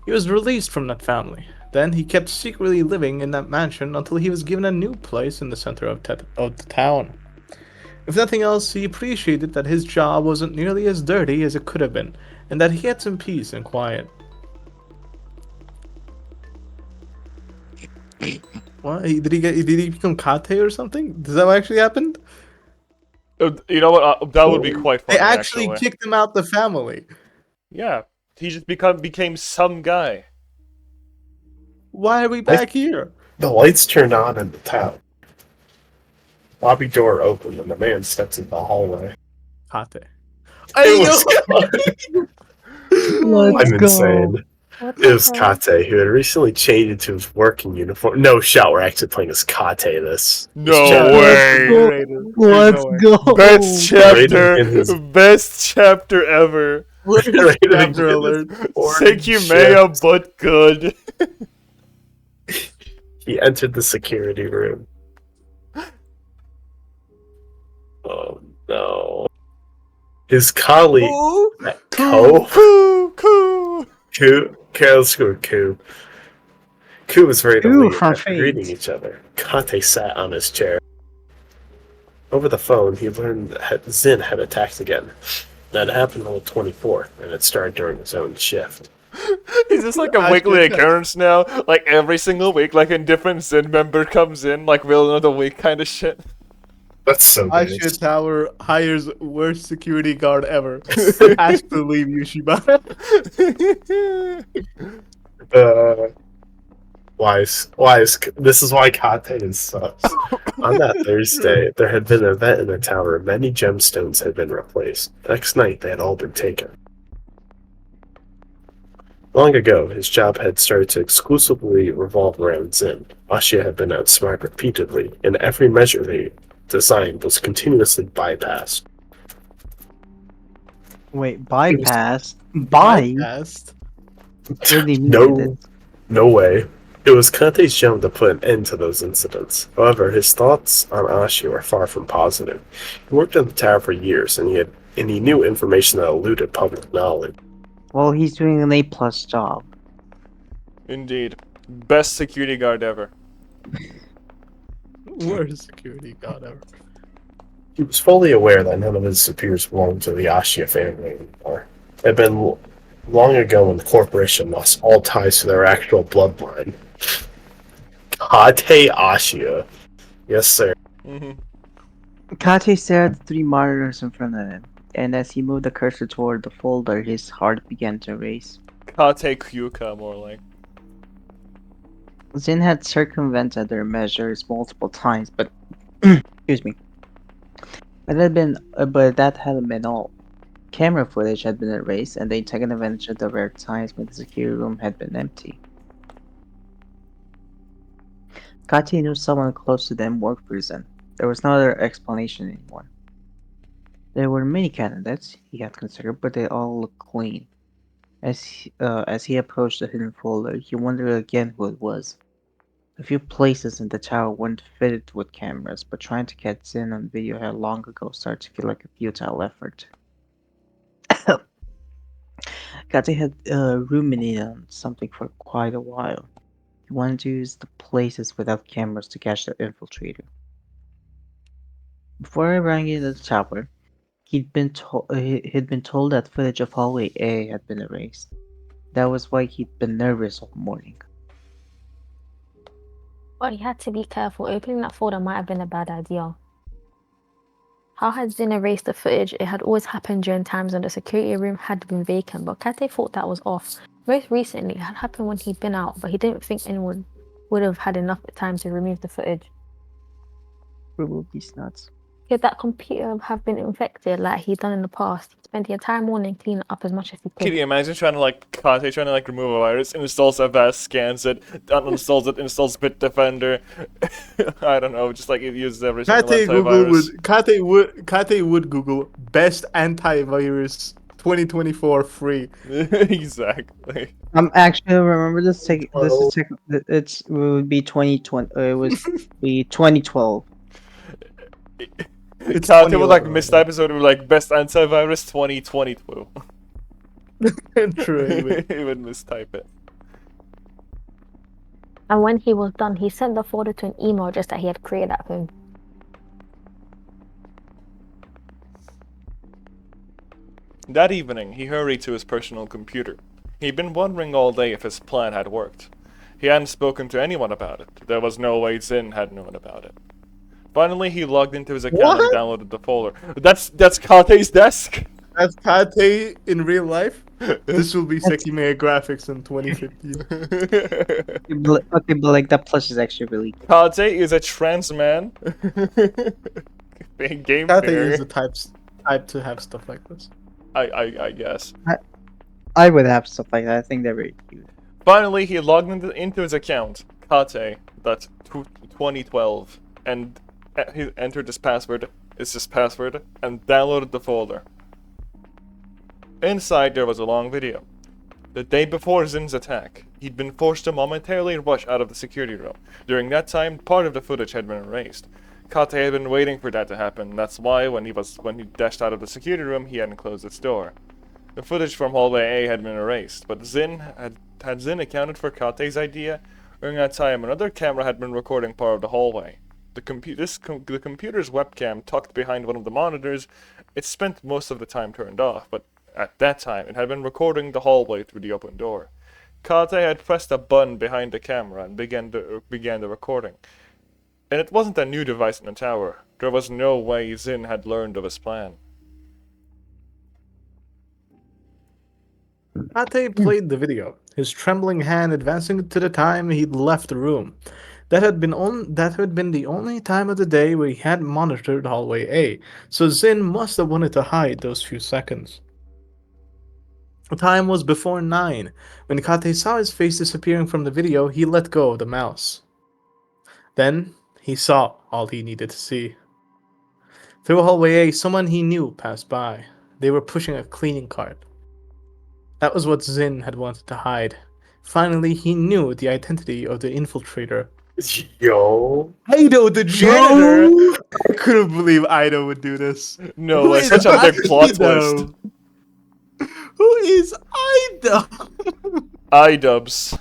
S1: He was released from that family. Then he kept secretly living in that mansion until he was given a new place in the center of the town. If nothing else, he appreciated that his job wasn't nearly as dirty as it could have been, and that he had some peace and quiet. What? Did he become Kate or something? Does that actually happen?
S2: You know what? That would be quite
S1: They
S2: funny,
S1: actually kicked him out the family.
S2: Yeah, he just became some guy.
S1: Why are we back here?
S5: The lights turned on in the town. Lobby door opened and the man steps into the hallway.
S1: Kate.
S5: It was
S3: Let's
S5: I'm insane.
S6: What
S5: It was
S6: the hell?
S5: Kate, who had recently changed into his working uniform. No shot, we're actually playing as Kate this.
S2: No
S5: chapter.
S2: way!
S3: Let's go.
S2: Best chapter,
S5: Rated in his-
S2: best chapter ever.
S5: Rated
S1: Chapter
S5: in
S1: alert.
S5: his orange
S2: Sekimeiya,
S5: shirt.
S2: but good.
S5: He entered the security room. Oh no. His colleague, Ko,
S2: Coo.
S5: let's go with Ku. Ku was ready to
S3: Ku
S5: leave
S3: from
S5: after
S3: Fate.
S5: greeting each other. Kate sat on his chair. Over the phone, he learned that Zin had attacked again. That happened on the 24th, and it started during his own shift.
S2: Is this like a
S1: I
S2: weekly
S1: should-
S2: occurrence now? Like every single week, like a different Zen member comes in, like villain of the week kind of shit.
S5: That's so good.
S1: Asha Tower hires worst security guard ever. Asked to leave Yushiba.
S5: This is why Kate is sucks. On that Thursday, there had been an event in the tower. Many gemstones had been replaced. The next night, they had all been taken. Long ago, his job had started to exclusively revolve around Zin. Ashia had been outsmarted repeatedly, and every measure they designed was continuously bypassed.
S3: Wait, bypass? By?
S1: Bypassed.
S3: Where they
S5: No.
S3: needed it.
S5: No way. It was Kante's job to put an end to those incidents. However, his thoughts on Ashi were far from positive. He worked at the tower for years, and he knew information that eluded public knowledge.
S3: Well, he's doing an A+ job.
S2: Indeed. Best security guard ever.
S1: Worst security guard ever.
S5: He was fully aware that none of his superiors belonged to the Ashia family anymore. It had been long ago when the corporation lost all ties to their actual bloodline. Kate Ashia. Yes, sir.
S3: Kate stared at the 3 monitors in front of him, and as he moved the cursor toward the folder, his heart began to race.
S2: Kate Kyuka, more like.
S3: Zin had circumvented their measures multiple times, but excuse me. But that hadn't been all. Camera footage had been erased, and they'd taken advantage of the rare times when the security room had been empty. Kate knew someone close to them worked for Zen. There was no other explanation anymore. There were many candidates he had considered, but they all looked clean. As he approached the hidden folder, he wondered again who it was. A few places in the tower weren't fitted with cameras, but trying to get Zen on video had long ago started to feel like a futile effort. Kate had ruminated on something for quite a while. He wanted to use the places without cameras to catch the infiltrator. Before arriving at the tower, he'd been told that footage of hallway A had been erased. That was why he'd been nervous all morning.
S6: But he had to be careful. Opening that folder might have been a bad idea. How had Zin erased the footage? It had always happened during times when the security room had been vacant, but Kate thought that was off. Most recently, it had happened when he'd been out, but he didn't think anyone would have had enough time to remove the footage.
S3: Remove these nuts.
S6: Could that computer have been infected like he'd done in the past? He'd spent the entire morning cleaning it up as much as he
S2: Can
S6: could.
S2: you imagine trying to remove a virus, installs Avast, scans it, uninstalls it, installs Bitdefender. I don't know, just like it uses every single
S1: Kate
S2: antivirus.
S1: Kate would Google best antivirus 2024 free.
S2: Exactly.
S3: Actually remember this. This is
S5: 12.
S3: it would be 2020. It was be 2012.
S1: It's
S2: Count it was like
S1: 2011
S2: missed
S1: right
S2: episode of like best antivirus 2022.
S1: now. True, even.
S2: He would mistype it.
S6: And when he was done, he sent the folder to an email address that he had created at home.
S2: That evening, he hurried to his personal computer. He'd been wondering all day if his plan had worked. He hadn't spoken to anyone about it. There was no way Zin had known about it. Finally, he logged into his account and downloaded the folder. That's Kate's desk.
S1: As Kate in real life, this will be Sekimeiya graphics in 2015.
S3: Okay, but like that plush is actually really.
S2: Kate is a trans man. Game
S1: Kate
S2: theory.
S1: is the type to have stuff like this.
S2: I guess.
S3: I would have stuff like that. I think they're very cute.
S2: Finally, he logged into his account, Kate, that's 2012, and he entered his password, and downloaded the folder. Inside, there was a long video. The day before Zin's attack, he'd been forced to momentarily rush out of the security room. During that time, part of the footage had been erased. Kate had been waiting for that to happen. That's why when he dashed out of the security room, he hadn't closed its door. The footage from hallway A had been erased, but Zin had Zin accounted for Kate's idea. During that time, another camera had been recording part of the hallway. The computer's webcam tucked behind one of the monitors. It spent most of the time turned off, but at that time, it had been recording the hallway through the open door. Kate had pressed a button behind the camera and began the recording. And it wasn't a new device in the tower. There was no way Zin had learned of his plan.
S1: Kate played the video, his trembling hand advancing to the time he'd left the room. That had been the only time of the day where he had monitored hallway A, so Zin must have wanted to hide those few seconds. The time was before 9. When Kate saw his face disappearing from the video, he let go of the mouse. Then, he saw all he needed to see. Through hallway A, someone he knew passed by. They were pushing a cleaning cart. That was what Zin had wanted to hide. Finally, he knew the identity of the infiltrator.
S5: Yo.
S1: Ido, the janitor! I couldn't believe Ido would do this.
S2: No,
S1: Who
S2: it's
S1: is
S2: such a big plot
S1: Ido?
S2: twist.
S1: Who is Ido?
S2: I-dubs.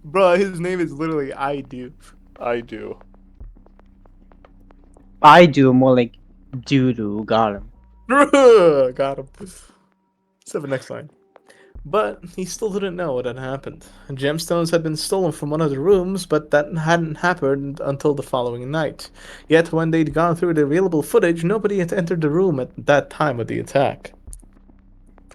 S1: Bro, his name is literally I do.
S2: I do.
S3: I do more like doo-doo. Got him.
S1: Got him. So the next line. But he still didn't know what had happened. Gemstones had been stolen from one of the rooms, but that hadn't happened until the following night. Yet when they'd gone through the available footage, nobody had entered the room at that time of the attack.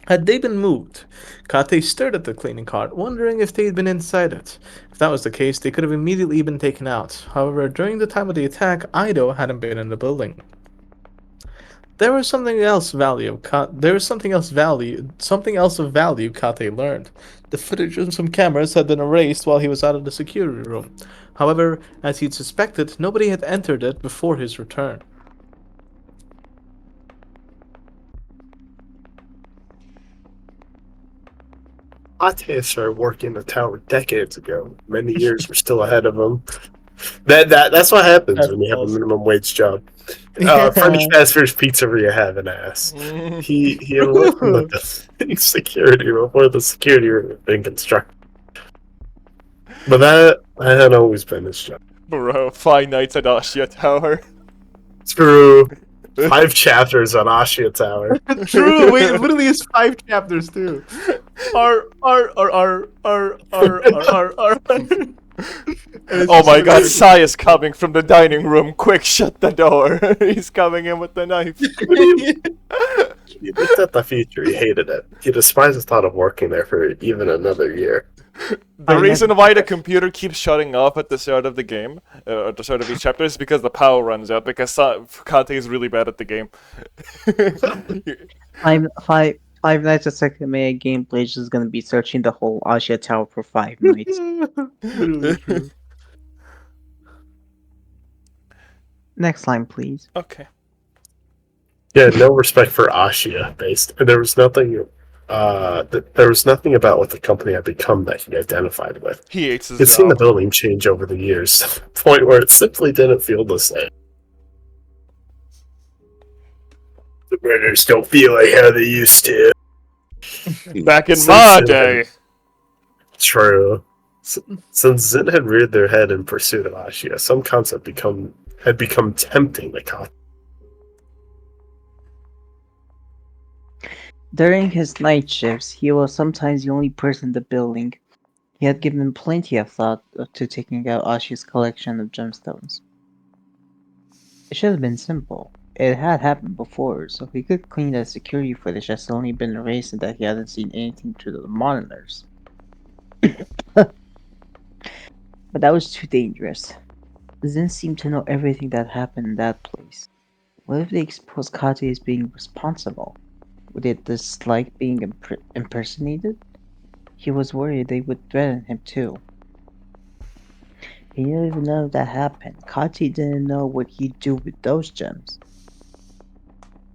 S1: Had they been moved? Kate stared at the cleaning cart, wondering if they'd been inside it. If that was the case, they could have immediately been taken out. However, during the time of the attack, Ido hadn't been in the building. There was something else of value Kate learned. The footage of some cameras had been erased while he was out of the security room. However, as he'd suspected, nobody had entered it before his return.
S5: Ate started working the tower decades ago. Many years were still ahead of him. That's what happens
S1: That's
S5: when you have a
S1: awesome.
S5: minimum wage job.
S1: Yeah.
S5: French fast food pizzeria have an ass. He had worked in the security before the security room had been constructed. But that had always been his job.
S2: Bro, 5 nights at Ashia Tower.
S5: Through 5 chapters on Ashia Tower.
S1: True, wait, it literally is 5 chapters too. R.
S2: Oh my god, Sai is coming from the dining room. Quick, shut the door. He's coming in with the knife.
S5: He looked at the future, he hated it. He despised the thought of working there for even another year.
S2: The reason why the computer keeps shutting off at the start of the game, at the start of each chapter, is because the power runs out, because Kate is really bad at the game.
S3: Five Nights at Sekimeiya gameplay is just gonna be searching the whole Asia Tower for 5 nights.
S1: Literally true.
S3: Next line, please.
S2: Okay.
S5: Yeah, no respect for Ashia based. There was nothing. There was nothing about what the company had become that he identified with.
S2: He hates his
S5: You've seen the
S2: job.
S5: building change over the years to the point where it simply didn't feel the same. The winners don't feel like how they used to.
S2: Back in
S5: Since
S2: my
S5: Zin
S2: day.
S5: had- True. Since Zin had reared their head in pursuit of Ashia, some concept had become tempting to Kata.
S3: During his night shifts, he was sometimes the only person in the building. He had given plenty of thought to taking out Ashi's collection of gemstones. It should have been simple. It had happened before, so he could clean that security footage that's only been erased and that he hadn't seen anything through the monitors. But that was too dangerous. Zin seemed to know everything that happened in that place. What if they exposed Kate as being responsible? Would it dislike being impersonated? He was worried they would threaten him too. He didn't even know if that happened. Kati didn't know what he'd do with those gems.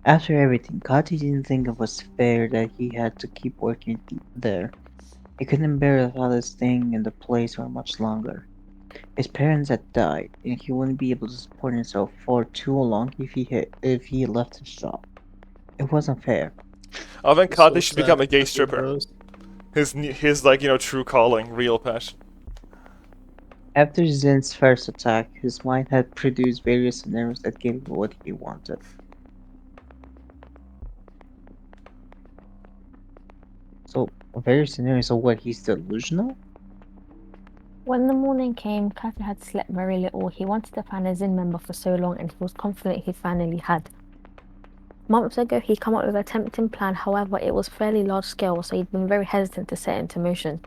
S3: After everything, Kati didn't think it was fair that he had to keep working there. He couldn't bear the thought of staying in the place for much longer. His parents had died, and he wouldn't be able to support himself for too long if he left his job. It wasn't fair.
S2: I think
S1: So
S2: Kate should
S1: sad
S2: become a gay
S1: that he
S2: stripper.
S1: knows.
S2: His like, true calling, real passion.
S3: After Zin's first attack, his mind had produced various scenarios that gave him what he wanted. So, various scenarios of what he's delusional?
S6: When the morning came, Kata had slept very little. He wanted to find a Zin member for so long, and he was confident he finally had. Months ago, he'd come up with a tempting plan, however, it was fairly large scale, so he'd been very hesitant to set it into motion.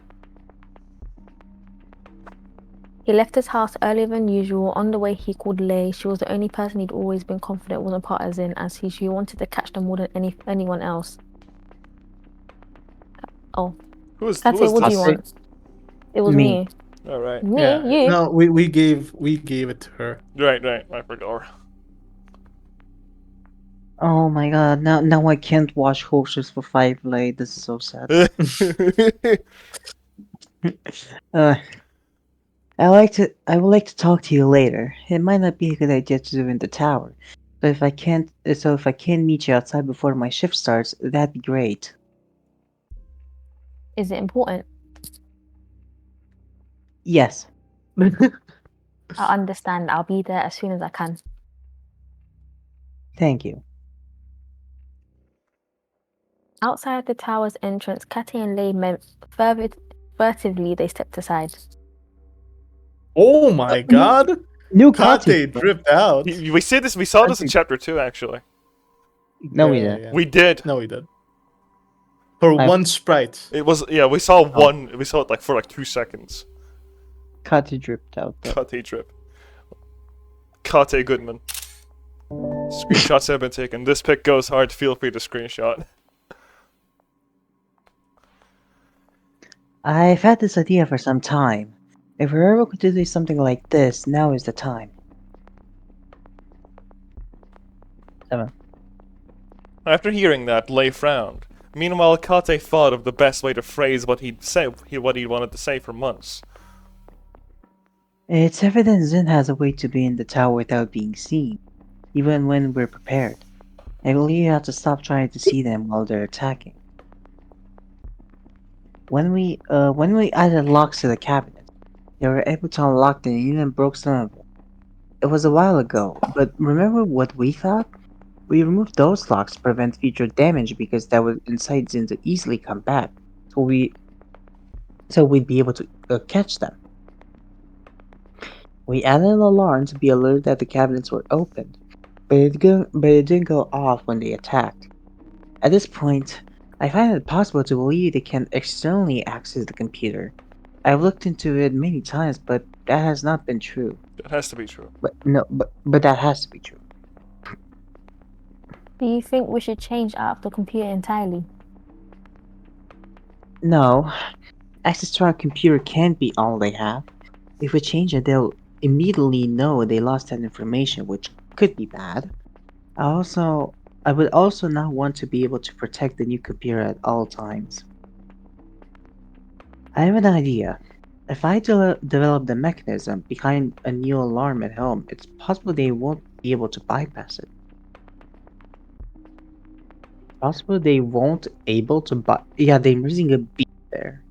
S6: He left his house earlier than usual. On the way, he called Lei. She was the only person he'd always been confident wasn't part of Zin, as she wanted to catch them more than anyone else. Oh.
S2: Who was
S6: Kate, what do you
S2: this?
S6: want? It was
S3: Me.
S6: me.
S2: Alright.
S6: Me?
S1: Yeah.
S6: You?
S1: No, we gave it to her.
S2: Right, I forgot.
S3: Oh my god, now I can't watch horses for 5 late. This is so sad. uh, I would like to talk to you later. It might not be a good idea to do in the tower. But if I can't meet you outside before my shift starts, that'd be great.
S6: Is it important?
S3: Yes.
S6: I understand. I'll be there as soon as I can.
S3: Thank you.
S6: Outside the tower's entrance, Kate and Lei met. Furtively, they stepped aside.
S1: Oh my god!
S3: New
S1: Kate
S3: Kate.
S1: dripped out.
S2: We saw this in chapter 2, actually.
S3: No, we didn't.
S2: We did.
S1: No, we did. For one sprite.
S2: It was, we saw one. We saw it like for like 2 seconds.
S3: Kate dripped out. Though.
S2: Kate drip. Kate Goodman. Screenshots have been taken. This pic goes hard. Feel free to screenshot.
S3: I've had this idea for some time. If we're ever going to do something like this, now is the time. 7.
S2: After hearing that, Lei frowned. Meanwhile, Kate thought of the best way to phrase what he wanted to say for months.
S3: It's evident Zin has a way to be in the tower without being seen, even when we're prepared. I believe you have to stop trying to see them while they're attacking. When we added locks to the cabinet, they were able to unlock them and even broke some of them. It was a while ago, but remember what we thought? We removed those locks to prevent future damage because that would incite Zin to easily come back, so we'd be able to catch them. We added an alarm to be alerted that the cabinets were opened, but it didn't go off when they attacked. At this point, I find it possible to believe they can externally access the computer. I've looked into it many times, but that has not been true.
S2: That has to be true.
S3: But that has to be true.
S6: Do you think we should change out of the computer entirely?
S3: No, access to our computer can't be all they have. If we change it, they'll immediately know they lost that information, which could be bad. Also, I would also not want to be able to protect the new computer at all times. I have an idea. If I develop the mechanism behind a new alarm at home, it's possible they won't be able to bypass it. Possible they won't able to yeah, they're using a B there.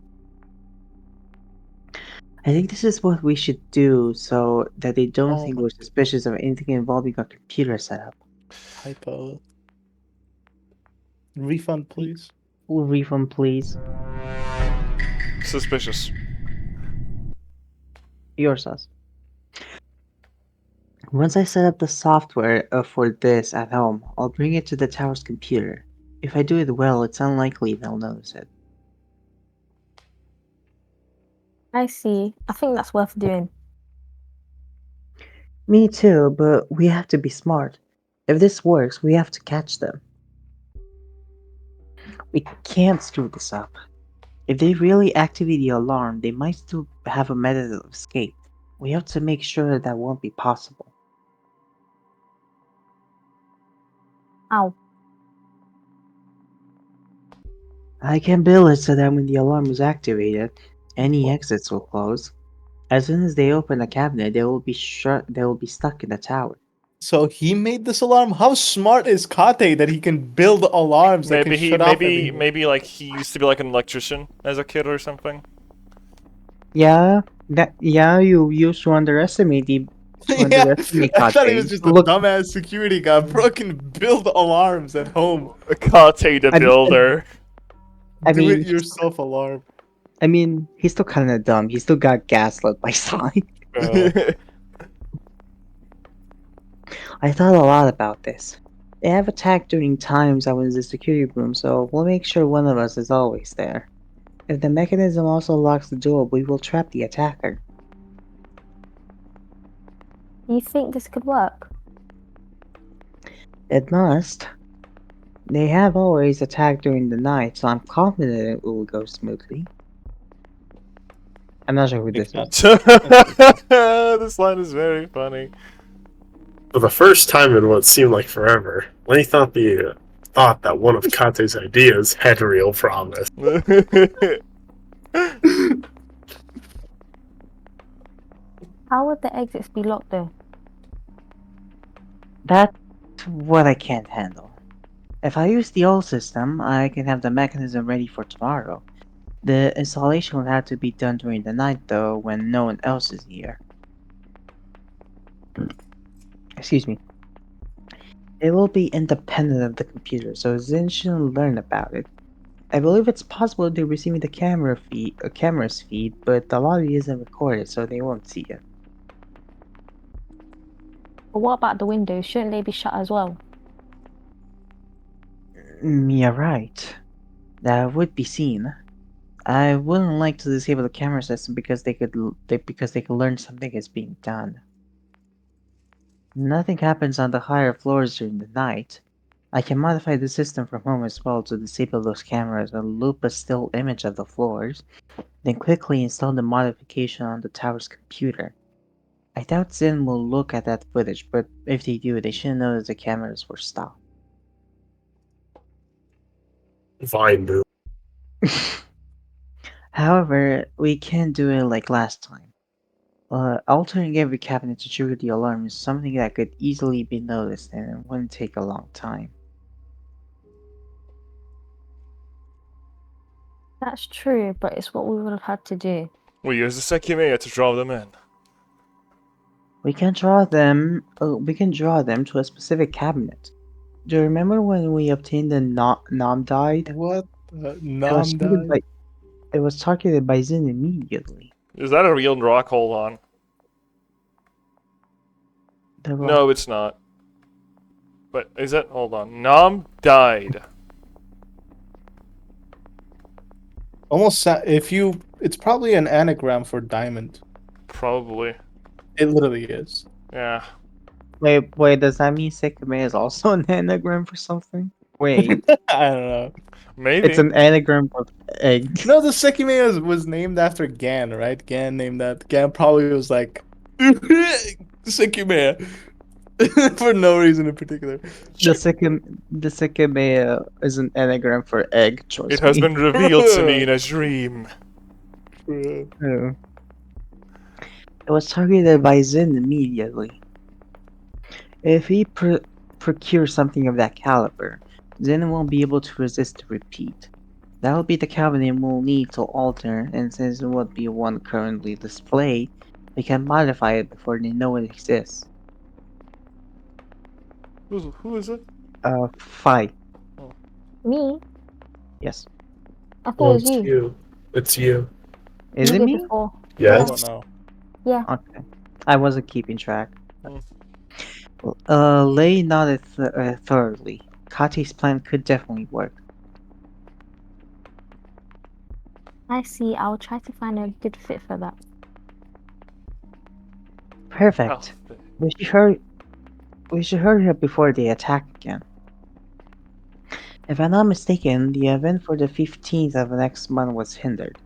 S3: I think this is what we should do so that they don't
S1: Oh
S3: think
S1: my
S3: we're suspicious of anything involving our computer setup.
S1: typo. Refund, please.
S3: Refund, please.
S2: Suspicious.
S3: Yours, us. Once I set up the software for this at home, I'll bring it to the tower's computer. If I do it well, it's unlikely they'll notice it.
S6: I see. I think that's worth doing.
S3: Me too, but we have to be smart. If this works, we have to catch them. We can't screw this up. If they really activate the alarm, they might still have a method of escape. We have to make sure that won't be possible.
S6: Ow.
S3: I can build it so that when the alarm is activated, any exits will close. As soon as they open the cabinet, they will be they will be stuck in the tower.
S1: So he made this alarm? How smart is Kate that he can build alarms that can shut off everything?
S2: Maybe like he used to be like an electrician as a kid or something.
S3: Yeah, you used to underestimate
S1: Yeah, I thought he was
S3: Kate.
S1: just a
S3: Look,
S1: dumbass security guy. Bro can build alarms at home.
S2: Kate the
S3: I mean,
S2: builder.
S3: I
S1: Do
S3: mean,
S1: it yourself alarm.
S3: he's still kind of dumb. He still got gaslit by Sai. I thought a lot about this. They have attacked during times I was in the security room, so we'll make sure one of us is always there. If the mechanism also locks the door, we will trap the attacker.
S6: You think this could work?
S3: It must. They have always attacked during the night, so I'm confident it will go smoothly. I'm not sure who
S1: Makes
S3: this was.
S1: sense.
S2: This line is very funny.
S5: For the first time in what seemed like forever, Lenny thought that one of Kate's ideas had real promise.
S6: How would the exits be locked though?
S3: That's what I can't handle. If I use the old system, I can have the mechanism ready for tomorrow. The installation will have to be done during the night though, when no one else is here. Excuse me. It will be independent of the computer, so Zin shouldn't learn about it. I believe it's possible they're receiving the camera's feed, but the lobby isn't recorded, so they won't see it.
S6: But what about the windows? Shouldn't they be shut as well?
S3: You're right. That would be seen. I wouldn't like to disable the camera system because they could learn something is being done. Nothing happens on the higher floors during the night. I can modify the system from home as well to disable those cameras and loop a still image of the floors, then quickly install the modification on the tower's computer. I doubt Zin will look at that footage, but if they do, they shouldn't notice the cameras were stopped.
S5: Vine move.
S3: However, we can't do it like last time. Altering every cabinet to trigger the alarm is something that could easily be noticed and it wouldn't take a long time.
S6: That's true, but it's what we would have had to do.
S2: We use the Sekimeiya to draw them in.
S3: We can draw them to a specific cabinet. Do you remember when we obtained the Nom died?
S1: What?
S3: It was
S1: Nom
S3: targeted
S1: died?
S3: it was targeted by Zin immediately.
S2: Is that a real rock? Hold on.
S3: The rock.
S2: No, it's not. But is it? Hold on. Nam died.
S1: Almost. It's probably an anagram for diamond.
S2: Probably.
S1: It literally is.
S2: Yeah.
S3: Wait, does that mean Sekimeiya is also an anagram for something? Wait,
S1: I don't know.
S2: Maybe.
S3: it's an anagram for egg.
S1: No, the Sekimeiya was named after Gan, right? Gan named that. Gan probably was like, Sekimeiya. For no reason in particular.
S3: The Sekimeiya is an anagram for egg,
S2: It
S3: trust
S2: has
S3: me.
S2: been revealed to me in a dream.
S3: Oh. It was targeted by Zin immediately. If he procures something of that caliber, Zin won't be able to resist the repeat. That will be the cabinet we'll need to alter, and since it won't be one currently displayed, we can modify it before they know it exists.
S2: Who is it?
S3: Fight.
S6: Me?
S3: Yes.
S6: I thought
S5: No,
S6: it was
S5: it's
S6: you.
S5: you. It's you.
S3: Is
S6: You
S3: it
S6: did
S3: me?
S6: before.
S1: I
S6: Yeah.
S5: Yes.
S1: don't know.
S6: Yeah.
S3: Okay. I wasn't keeping track.
S2: Hmm.
S3: Lei nodded thoroughly. Kati's plan could definitely work.
S6: I see. I'll try to find a good fit for that.
S3: Perfect. We should hurry. We should hurry up before they attack again. If I'm not mistaken, the event for the 15th of next month was hindered.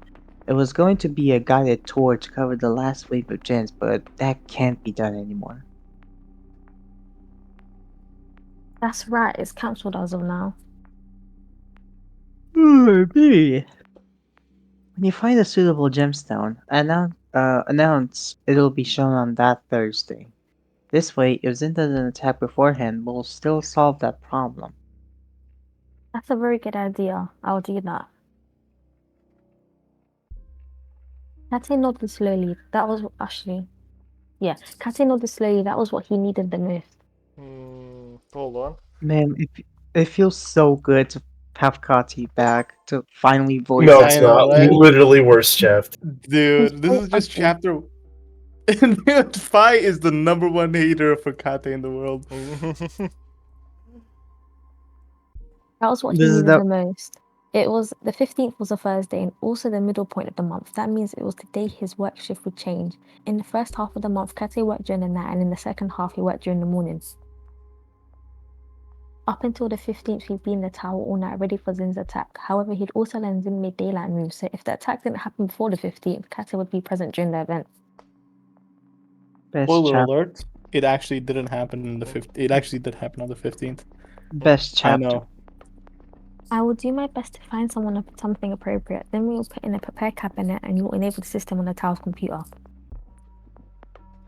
S3: It was going to be a guided tour to cover the last wave of gens, but that can't be done anymore.
S6: That's right. It's cancelled as of now.
S3: Maybe. When you find a suitable gemstone, announce it'll be shown on that Thursday. This way, if Zin doesn't attack beforehand, we'll still solve that problem.
S6: That's a very good idea. I'll do that. Kate nodded slowly. That was actually. Yeah, Kate nodded slowly. That was what he needed the most.
S2: Hold on.
S3: Man, it feels so good to have Kati back, to finally voice
S5: No,
S1: I
S5: it's
S3: acting.
S1: know,
S5: not.
S1: right?
S5: Literally worse, Jeff.
S6: He's
S1: Dude, this
S6: so
S1: is just
S6: ugly.
S1: chapter. Fi is the number one hater for Kate in the world.
S6: That was what he
S3: This is
S6: needed
S3: the
S6: the most. It was the 15th was a Thursday and also the middle point of the month. That means it was the day his work shift would change. In the first half of the month, Kate worked during the night, and in the second half, he worked during the mornings. Up until the 15th, he'd be in the tower all night ready for Zin's attack. However, he'd also learned Zin made daylight moves, so if the attack didn't happen before the 15th, Kate would be present during the event.
S3: best
S1: Spoiler
S3: chapter.
S1: alert! It actually didn't happen in the 15th. It actually did happen on the 15th.
S3: Best
S1: I
S3: chapter.
S1: know.
S6: I will do my best to find something appropriate. Then we will put in a prepare cabinet and you will enable the system on the tower's computer.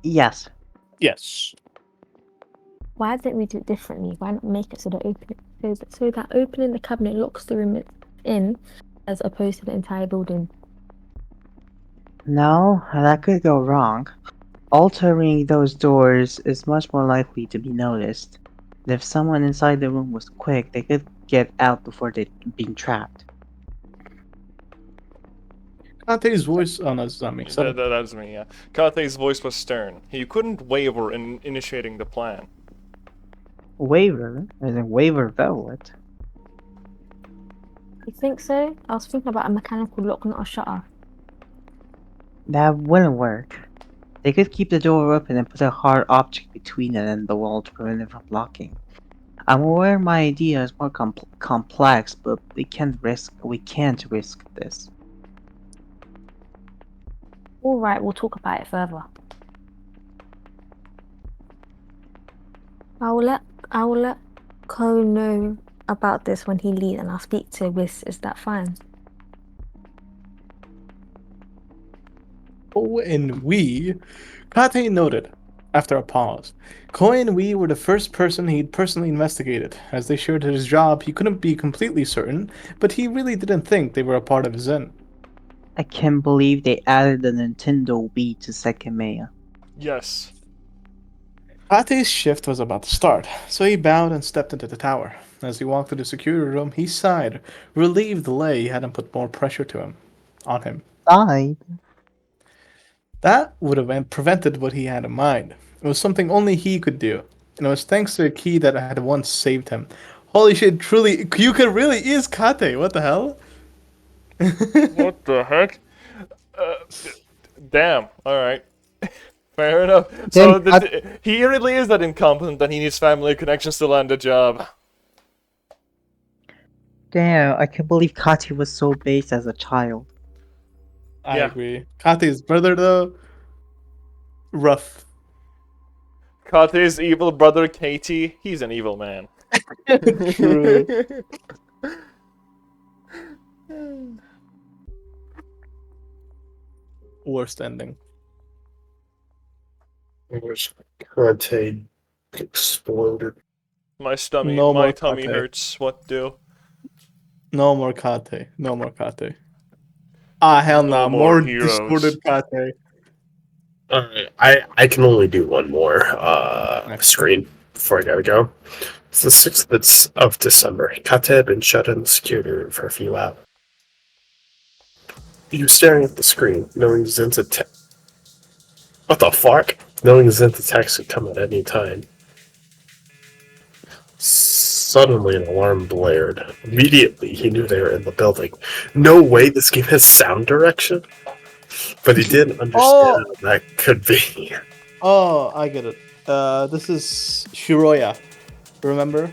S3: Yes.
S1: Yes.
S6: Why didn't we do it differently? Why not make it so that opening the cabinet locks the room in, as opposed to the entire building?
S3: No, that could go wrong. Altering those doors is much more likely to be noticed. And if someone inside the room was quick, they could get out before they'd been trapped.
S1: Kate's voice on us, Zami.
S2: That's me, yeah. Kate's voice was stern. He couldn't waver in initiating the plan.
S3: Waver? As in waver velvet?
S6: You think so? I was thinking about a mechanical lock, not a shutter.
S3: That wouldn't work. They could keep the door open and put a hard object between it and the wall to prevent it from locking. I'm aware my idea is more complex, but we can't risk this.
S6: Alright, we'll talk about it further. I will let Ko know about this when he leaves, and I'll speak to Whis. Is that fine?
S1: Ko and we. Kate noted, after a pause. Ko and we were the first person he'd personally investigated. As they shared his job, he couldn't be completely certain, but he really didn't think they were a part of Zen.
S3: I can't believe they added the Nintendo Wii to Sekimeiya.
S2: Yes.
S1: Kate's shift was about to start, so he bowed and stepped into the tower. As he walked to the security room, he sighed, relieved Lei hadn't put more pressure on him.
S3: Died?
S1: That would have prevented what he had in mind. It was something only he could do, and it was thanks to a key that had once saved him. Holy shit, truly, Kyuka really is Kate, what the hell?
S2: What the heck? Uh, damn. Alright. Fair enough. So he really is that incompetent that he needs family connections to land a job.
S3: Damn, I can't believe Kati was so based as a child.
S1: I
S2: Yeah.
S1: agree. Kate's brother, though, rough.
S2: Kate's evil brother Katie, he's an evil man.
S1: True. Worst ending.
S5: I wish Kate exploded.
S2: My tummy,
S1: No
S2: my
S1: more
S2: tummy
S1: Kate.
S2: hurts. What do?
S1: No more Kate. No more Kate. Ah, hell
S2: No
S1: nah.
S2: more
S1: More
S2: heroes.
S1: distorted Kate.
S5: Alright, I can only do one more screen before I gotta go. It's the 6th of December. Kate had been shut in the security room for a few hours. He was staring at the screen, knowing Zen's What the fuck? Knowing Zen's attacks could come at any time. Suddenly, an alarm blared. Immediately, he knew they were in the building. No way this game has sound direction? But he didn't understand how that could be.
S1: Oh, I get it. This is Shiroya. Remember?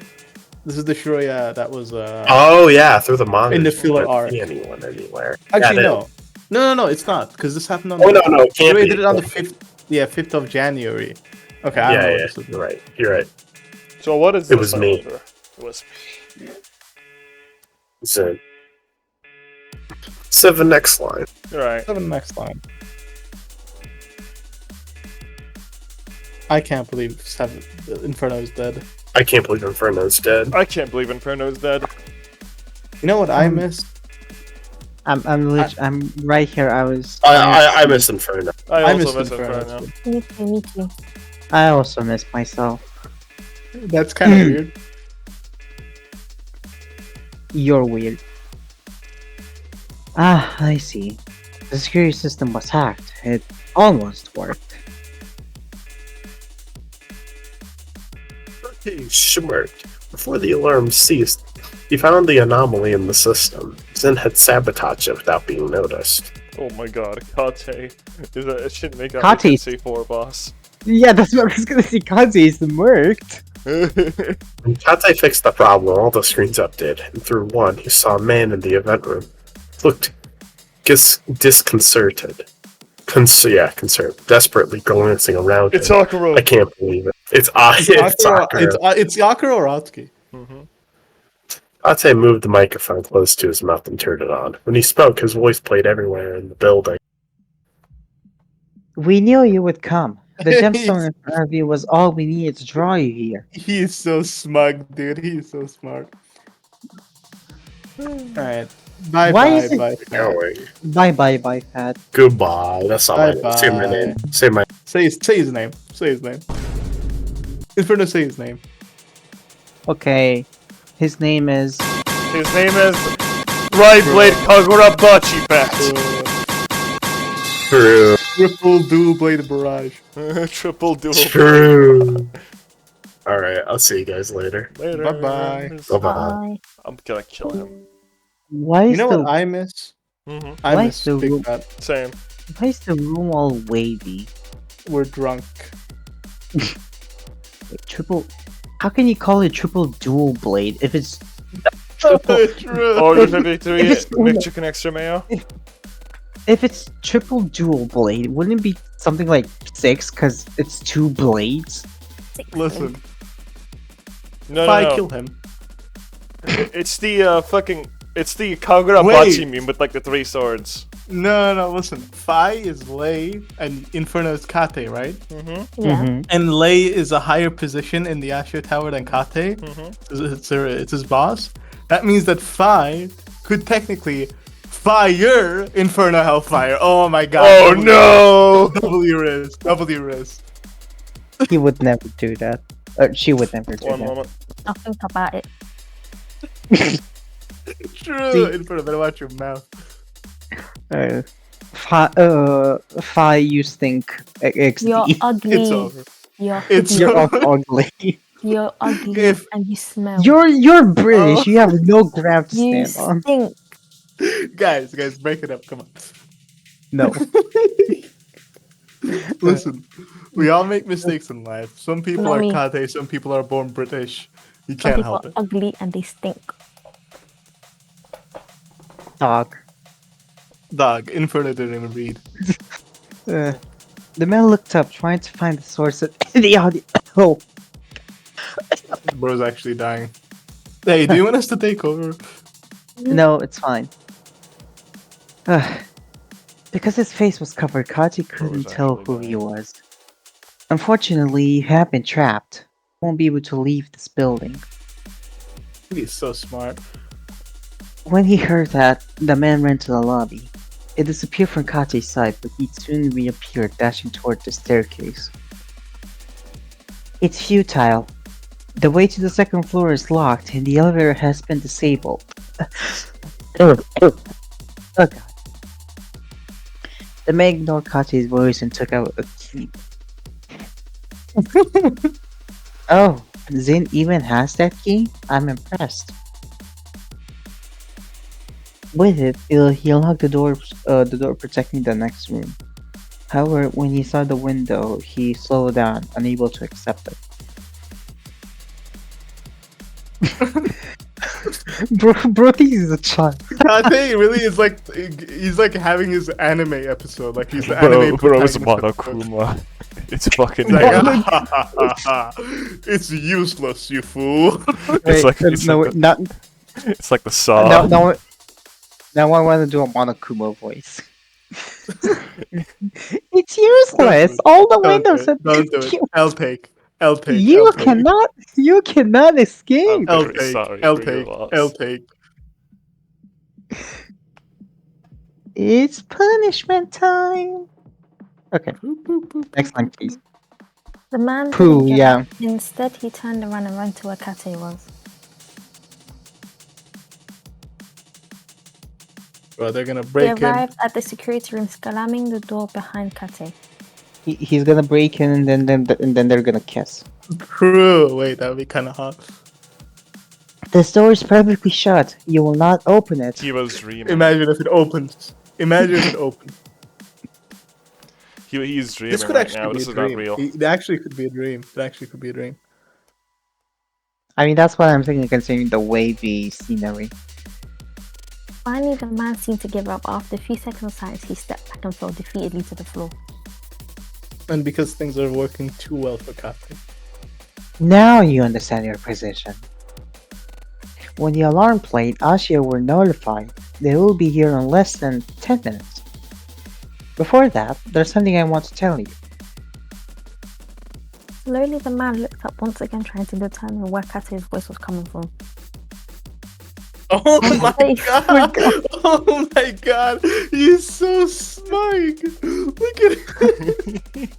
S1: This is the Shiroya that was
S5: Oh, yeah, through the monitor.
S1: in the filler
S5: Can't
S1: arc.
S5: see anyone anywhere.
S1: Actually,
S5: Yeah,
S1: no, it's not because this happened on.
S5: Oh, no, it can't
S1: Shiroya
S5: be.
S1: did it on the 5th of January. Okay, I don't know.
S5: Yeah,
S1: What
S5: yeah,
S1: this is.
S5: you're right. You're right.
S2: So what is
S5: It
S2: this?
S5: was
S2: I
S5: me.
S2: wonder? It was me.
S5: So, 7 next line.
S2: Right.
S1: 7 next line. I can't believe Inferno is dead.
S5: I can't believe Inferno's dead.
S2: I can't believe Inferno's dead.
S1: You know what I miss?
S3: I'm right here.
S5: I miss Inferno.
S2: I
S1: miss
S2: also miss
S1: Inferno.
S2: Inferno.
S6: Me too, me too.
S3: I also miss myself.
S1: That's kind of weird.
S3: You're weird. Ah, I see. The security system was hacked. It almost worked.
S5: He smirked. Before the alarm ceased, he found the anomaly in the system. Zen had sabotaged it without being noticed.
S2: Oh my god, Kate. It shouldn't make out
S3: Kate.
S2: C4 boss.
S3: Yeah, that's what I was gonna say. Kazi is murked.
S5: When Kate fixed the problem, all the screens updated, and through one, he saw a man in the event room. Looked disconcerted. Concerned, desperately glancing around
S2: It's
S5: him.
S2: Akuro.
S5: I can't believe it. It's
S1: Yakuro,
S5: Sakura.
S1: it's Yakuro or Atsuki.
S5: Ate moved the microphone close to his mouth and turned it on. When he spoke, his voice played everywhere in the building.
S3: We knew you would come. The gemstone in front of you was all we needed to draw you here.
S1: He is so smug, dude. He is so smart. Alright. Bye
S3: Why
S1: bye
S3: is it-
S1: bye.
S3: Bye, Fat.
S5: Goodbye. That's all I know. Say my
S1: Bye-bye.
S5: name. Say my
S1: Say his name. Say his name. Inferno, say his name.
S3: Okay. His name is.
S2: His name is Right Blade Kagura Bachi Bat.
S5: True.
S1: Triple dual blade barrage.
S2: Triple duel.
S5: True. Alright, I'll see you guys later.
S2: Later.
S1: Bye-bye.
S5: Bye-bye.
S6: Bye.
S2: I'm gonna kill him.
S3: Why
S1: You
S3: is
S1: know
S3: the
S1: what I miss?
S2: Hmm
S1: I
S3: Why
S1: miss
S3: is the
S1: Big
S3: room-
S1: Fat.
S2: Same.
S3: why is the room all wavy?
S1: We're drunk.
S3: Wait, triple. How can you call it triple dual blade if it's triple?
S1: True.
S2: Oh, you 53
S3: If it's-
S2: McChicken extra mayo?
S3: If it's triple dual blade, wouldn't it be something like 6? Because it's 2 blades.
S1: Listen,
S2: No,
S1: if
S2: no,
S1: I
S2: no.
S1: kill him,
S2: It's the fucking. It's the Kagura
S1: Wait.
S2: Bachi meme with like the 3 swords.
S1: no. Listen, Phi is Lei and Inferno is Kate, right?
S2: Mm-hmm.
S6: Yeah.
S3: Mhm.
S1: And Lei is a higher position in the Ashio Tower than Kate.
S2: Mm-hmm.
S1: It's his boss. That means that Phi could technically fire Inferno Hellfire. Oh my god.
S2: Oh no!
S1: W risk. W risk.
S3: He would never do that. Or she would never do
S2: One
S3: that.
S2: moment.
S6: I'll think about it.
S1: True.
S3: See-
S1: Inferno, better watch your mouth.
S3: Fi, you stink. XD.
S6: You're ugly.
S1: It's over.
S6: You're
S1: It's
S3: You're
S1: over.
S3: ugly.
S6: You're ugly
S1: If-
S6: and you smell.
S3: You're British.
S1: Oh.
S3: You have no ground to
S6: you
S3: stand on.
S6: stink.
S1: Guys, break it up. Come on.
S3: No.
S1: Listen, we all make mistakes in life. Some people
S6: Not
S1: are
S6: me.
S1: Kate, some people are born British. You
S6: Some
S1: can't
S6: people
S1: help
S6: are
S1: it.
S6: ugly and they stink.
S3: Dog.
S1: Dog, Inferno didn't even read.
S3: The man looked up, trying to find the source of the audio. Oh,
S1: Bro's actually dying. Hey, do you want us to take over?
S3: no, it's fine. Because his face was covered, Kaji couldn't tell
S2: actually
S3: who he
S2: dying.
S3: was. Unfortunately, you have been trapped. Won't be able to leave this building.
S1: He's so smart.
S3: When he heard that, the man ran to the lobby. It disappeared from Kaji's sight, but he soon reappeared, dashing toward the staircase. It's futile. The way to the second floor is locked, and the elevator has been disabled. Oh god. The man ignored Kachi's voice and took out a key. Oh, Zin even has that key? I'm impressed. With it, he unlocked the door protecting the next room. However, when he saw the window, he slowed down, unable to accept it. bro, he's a child.
S1: I think really is like he's like having his anime episode. Like he's the
S2: Bro,
S1: anime.
S2: bro, it's
S1: protagonist episode.
S2: Monokuma. It's fucking.
S1: It's like, it's useless, you fool.
S2: It's like
S3: Wait,
S2: it's
S3: no,
S2: like
S3: not
S2: It's like the saw.
S3: no. Now I want to do a Monokuma voice. It's useless. All the windows have
S1: Don't do it. I'll take. I'll take.
S3: You
S1: I'll take.
S3: cannot escape.
S1: I'll
S2: Very
S1: take.
S2: sorry
S1: I'll
S2: for your
S1: take.
S2: loss.
S1: I'll take.
S3: It's punishment time. Okay, next line, please.
S6: The man
S3: Pooh,
S6: didn't give
S3: yeah.
S6: up. Instead, he turned around and ran to where Kate was.
S1: Well, they're gonna
S6: They
S1: break in.
S6: arrived at the security room, slamming the door behind Kate.
S3: He's gonna break in and then they're gonna kiss.
S1: True. Wait, that would be kind of hot.
S3: This door is perfectly shut. You will not open it.
S2: He was dreaming.
S1: Imagine if it opens. Imagine if it opens.
S2: He's dreaming
S1: This could
S2: right
S1: actually
S2: now.
S1: be
S2: This
S1: a
S2: is not
S1: dream.
S2: real.
S1: It actually could be a dream. It actually could be a dream.
S3: I mean, that's what I'm thinking, considering the wavy scenery.
S6: Finally, the man seemed to give up. After a few seconds of silence, he stepped back and fell defeatedly to the floor.
S1: And because things are working too well for Kate.
S3: Now you understand your position. When the alarm played, Ashia were notified. They will be here in less than 10 minutes. Before that, there's something I want to tell you.
S6: Slowly, the man looked up once again, trying to determine where Kate's voice was coming from.
S1: Oh my
S6: my
S1: god! Oh my god! He's so smart! Look at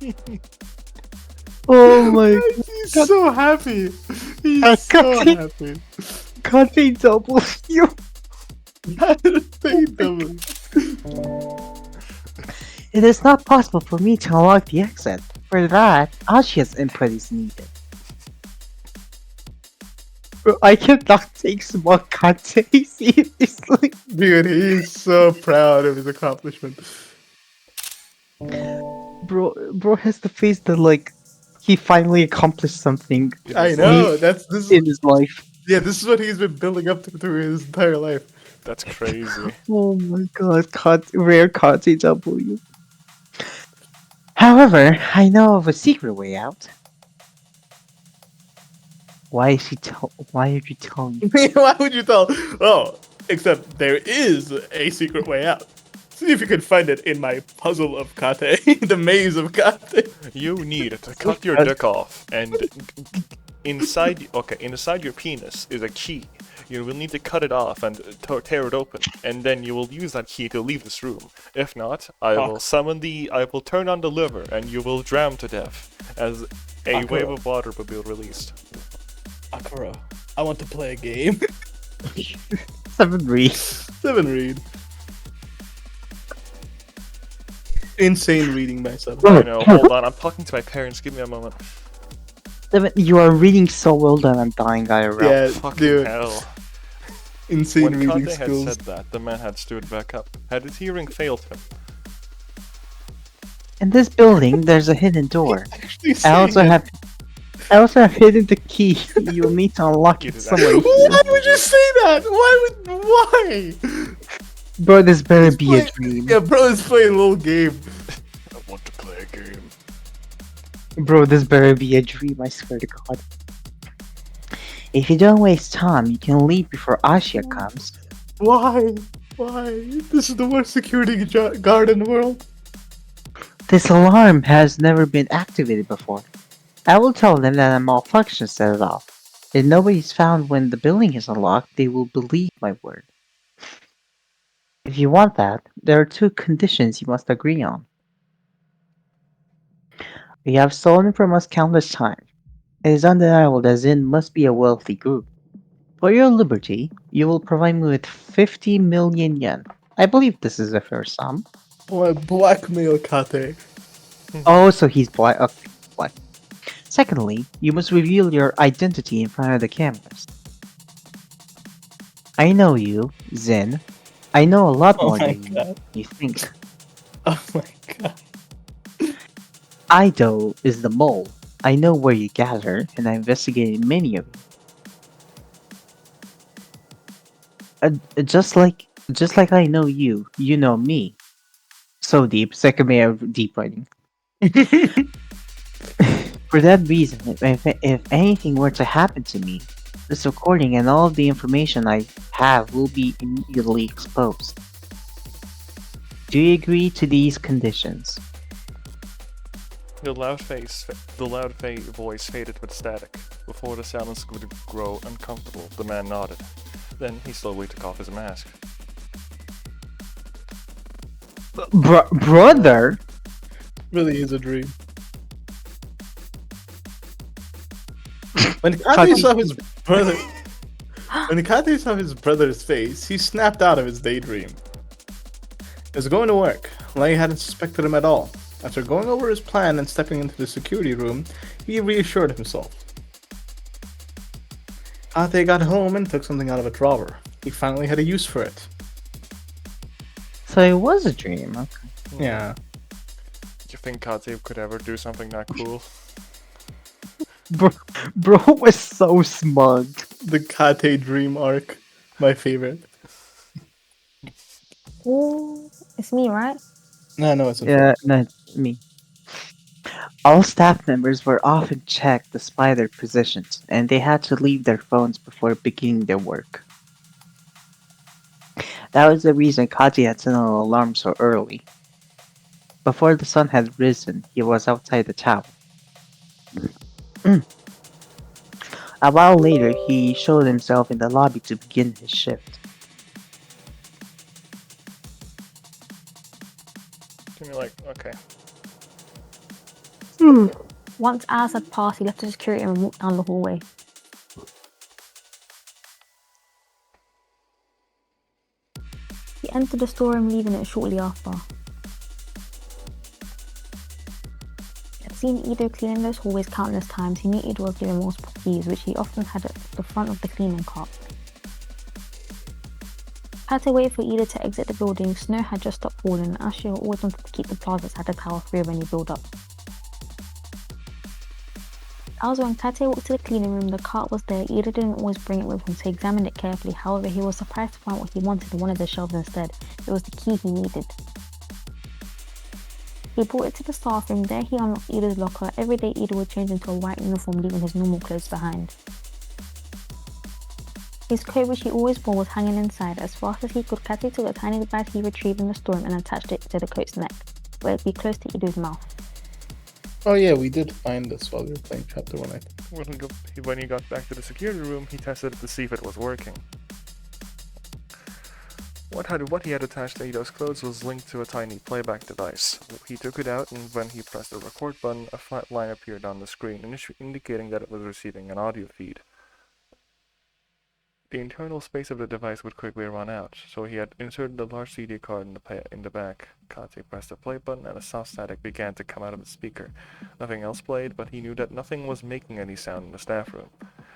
S1: him!
S3: Oh my
S1: He's so happy! He's
S3: I
S1: so
S3: got it.
S1: happy!
S3: god, they double you.
S1: They double.
S3: It is not possible for me to unlock the exit. For that, Ashia's input is needed. Bro, I cannot take small Kate seriously.
S1: Dude, he's so proud of his accomplishment.
S3: Bro has the face that like he finally accomplished something
S1: I know, this
S3: in his life.
S1: yeah, this is what he's been building up to through his entire life.
S2: That's crazy.
S3: Oh my god, rare Kate W. However, I know of a secret way out. Why are you telling me?
S1: Why would you tell? Oh, except there is a secret way out. See if you can find it in my puzzle of Kate, the maze of Kate.
S2: You need to cut your dick off, and inside your penis is a key. You will need to cut it off and tear it open, and then you will use that key to leave this room. If not, I will turn on the liver, and you will drown to death as a wave of water will be released.
S1: Akira, I want to play a game.
S3: 7 read.
S1: 7 read. Insane reading myself.
S2: I know, hold on, I'm talking to my parents, give me a moment.
S3: 7, you are reading so well that I'm dying IRL.
S1: Yeah,
S2: Fucking
S1: dude.
S2: hell.
S1: Insane
S2: When
S1: reading
S2: Kante had
S1: skills.
S2: said that, the man had stood back up. Had his hearing failed him?
S3: In this building, there's a hidden door.
S1: Actually
S3: I also
S1: saying
S3: have hidden the key. You'll need to unlock it
S2: It is
S3: somewhere.
S2: actually-
S1: Why would you say that? Why?
S3: Bro, this better be a
S1: Play-
S3: dream.
S1: Yeah, bro is playing a little game.
S2: I want to play a game.
S3: Bro, this better be a dream, I swear to God. If you don't waste time, you can leave before Ashia comes.
S1: Why? Why? This is the worst security guard in the world.
S3: This alarm has never been activated before. I will tell them that a malfunction set it off. If nobody's found when the building is unlocked, they will believe my word. If you want that, there are two conditions you must agree on. You have stolen from us countless times. It is undeniable that Zin must be a wealthy group. For your liberty, you will provide me with 50 million yen. I believe this is a fair sum.
S1: Why blackmail Kate?
S3: Oh, so he's black. Okay, black. Secondly, you must reveal your identity in front of the cameras. I know you, Zin. I know a lot
S1: Oh
S3: more
S1: my
S3: than
S1: god.
S3: you think.
S1: Oh my god.
S3: Ido is the mole. I know where you gather, and I investigated many of you. Just like I know you, you know me. So deep, Sekimeiya deep writing. For that reason, if anything were to happen to me, this recording and all of the information I have will be immediately exposed. Do you agree to these conditions?
S2: The loud voice faded with static. Before the silence could grow uncomfortable, the man nodded. Then he slowly took off his mask.
S3: Brother?
S1: Really is a dream. When Kate saw his brother, when Kate saw his brother's face, he snapped out of his daydream. He was going to work. Lei hadn't suspected him at all. After going over his plan and stepping into the security room, he reassured himself. Kate got home and took something out of a drawer. He finally had a use for it.
S3: So it was a dream. Okay.
S1: Yeah.
S2: Do you think Kate could ever do something that cool?
S3: Bro was so smug.
S1: The Kate dream arc. My favorite.
S6: Ooh, it's me, right?
S1: No, it's
S3: Yeah, no, it's me. All staff members were often checked despite their positions, and they had to leave their phones before beginning their work. That was the reason Kaji had set an alarm so early. Before the sun had risen, he was outside the tower. A while later, he showed himself in the lobby to begin his shift.
S2: And you're like, okay.
S6: Once hours had passed, he left the security and walked down the hallway. He entered the storeroom, leaving it shortly after. He had seen Ido cleaning those hallways countless times. He knew Ido was given multiple keys, which he often had at the front of the cleaning cart. Had to wait for Ido to exit the building. Snow had just stopped falling, and Ashio always wanted to keep the plaza at the tower free of any build-up. That was when Kate walked to the cleaning room. The cart was there. Ido didn't always bring it with him, so he examined it carefully. However, he was surprised to find what he wanted on one of the shelves instead. It was the key he needed. He brought it to the staff room. There he unlocked Ido's locker. Every day Ido would change into a white uniform, leaving his normal clothes behind. His coat, which he always wore, was hanging inside. As fast as he could, Kate took a tiny device he retrieved in the storeroom and attached it to the coat's neck, where it would be close to Ido's mouth.
S1: Oh yeah, we did find this while we were playing chapter 1, I think.
S2: When he got back to the security room, he tested it to see if it was working. What he had attached to Ido's clothes was linked to a tiny playback device. He took it out, and when he pressed the record button, a flat line appeared on the screen, indicating that it was receiving an audio feed. The internal space of the device would quickly run out, so he had inserted a large CD card in the back. Kate pressed the play button, and a soft static began to come out of the speaker. Nothing else played, but he knew that nothing was making any sound in the staff room.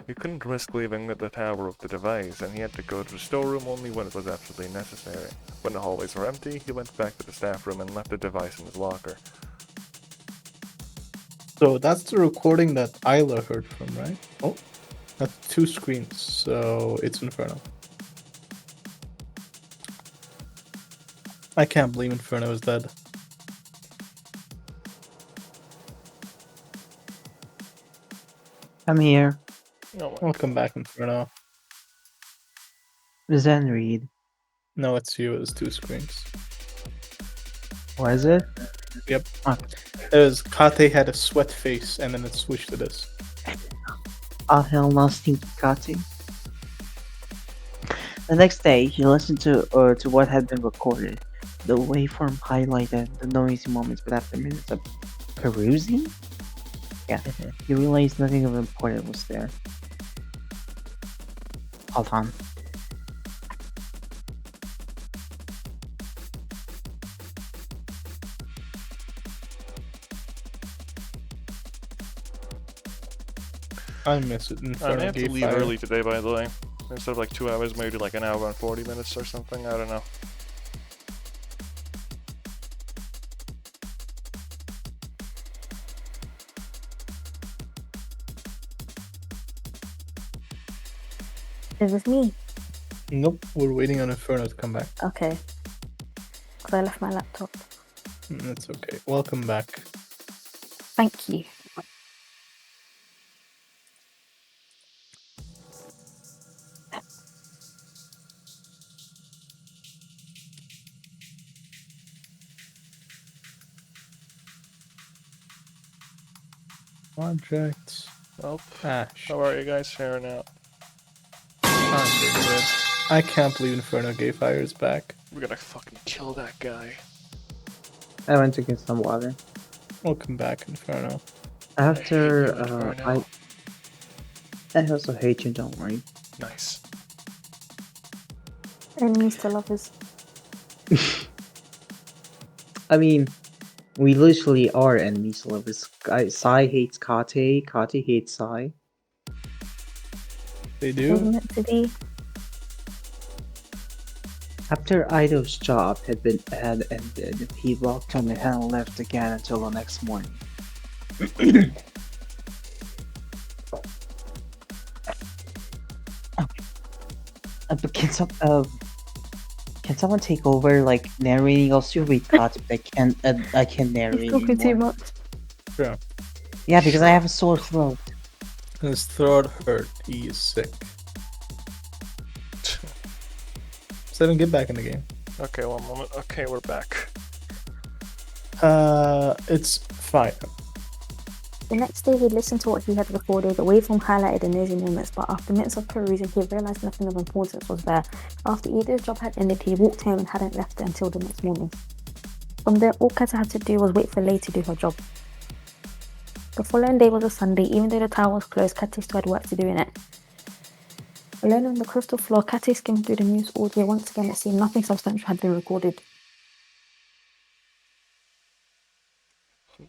S2: He couldn't risk leaving the tower with the device, and he had to go to the storeroom only when it was absolutely necessary. When the hallways were empty, he went back to the staff room and left the device in his locker.
S1: So that's the recording that Isla heard from, right? Oh, that's 2 screens, so it's Inferno. I can't believe Inferno is dead.
S3: I'm here.
S2: Oh my
S1: Welcome back, Inferno.
S3: Zen read.
S1: No, it's you. It was two screens.
S3: Was it?
S1: Yep.
S3: Ah.
S1: It was Kate had a sweat face, and then it switched to this.
S3: Oh hell no, stinky Kati. The next day, he listened to what had been recorded. The waveform highlighted the noisy moments, but after minutes of perusing, he realized nothing of importance was there. Hold on.
S1: I miss it.
S2: I
S1: Inferno
S2: may have to
S1: gave
S2: leave
S1: fire.
S2: early today, by the way. Instead of like 2 hours, maybe like an hour and 40 minutes or something. I don't know.
S6: Is this me?
S1: Nope. We're waiting on Inferno to come back.
S6: Okay. Because I left my laptop.
S1: That's okay. Welcome back.
S6: Thank you.
S1: Project
S2: Well,
S1: Ash.
S2: how are you guys faring out?
S1: I'm doing good. I can't believe Inferno gave fire is back.
S2: We're gonna fucking kill that guy.
S3: I went to get some water.
S1: Welcome back, Inferno.
S3: After,
S2: I hate you, Inferno.
S3: I also hate you, don't worry.
S2: Nice.
S6: Enemies to lovers.
S3: I mean, we literally are enemies lovers. Sai hates Kate, Kate hates Sai.
S1: They
S6: Isn't
S1: do?
S6: meant to be.
S3: After Ido's job had ended, he walked home and hadn't left again until the next morning. But can someone take over like narrating? I'll still read thoughts, but I can't narrate
S6: He's talking too
S3: anymore.
S6: much.
S1: Sure.
S3: Yeah, because I have a sore throat.
S1: His throat hurt. He is sick. Seven, get back in the game.
S2: Okay, one moment. Okay, we're back.
S1: It's fine.
S6: The next day, he listened to what he had recorded. The waveform highlighted the noisy moments, but after minutes of perusing, he realized nothing of importance was there. After Ido's job had ended, he walked home and hadn't left it until the next morning. From there, all Kata had to do was wait for Lei to do her job. The following day was a Sunday. Even though the tower was closed, Kate still had work to do in it. Alone on the crystal floor, Kate skimmed through the news audio. Once again, it seemed nothing substantial had been recorded.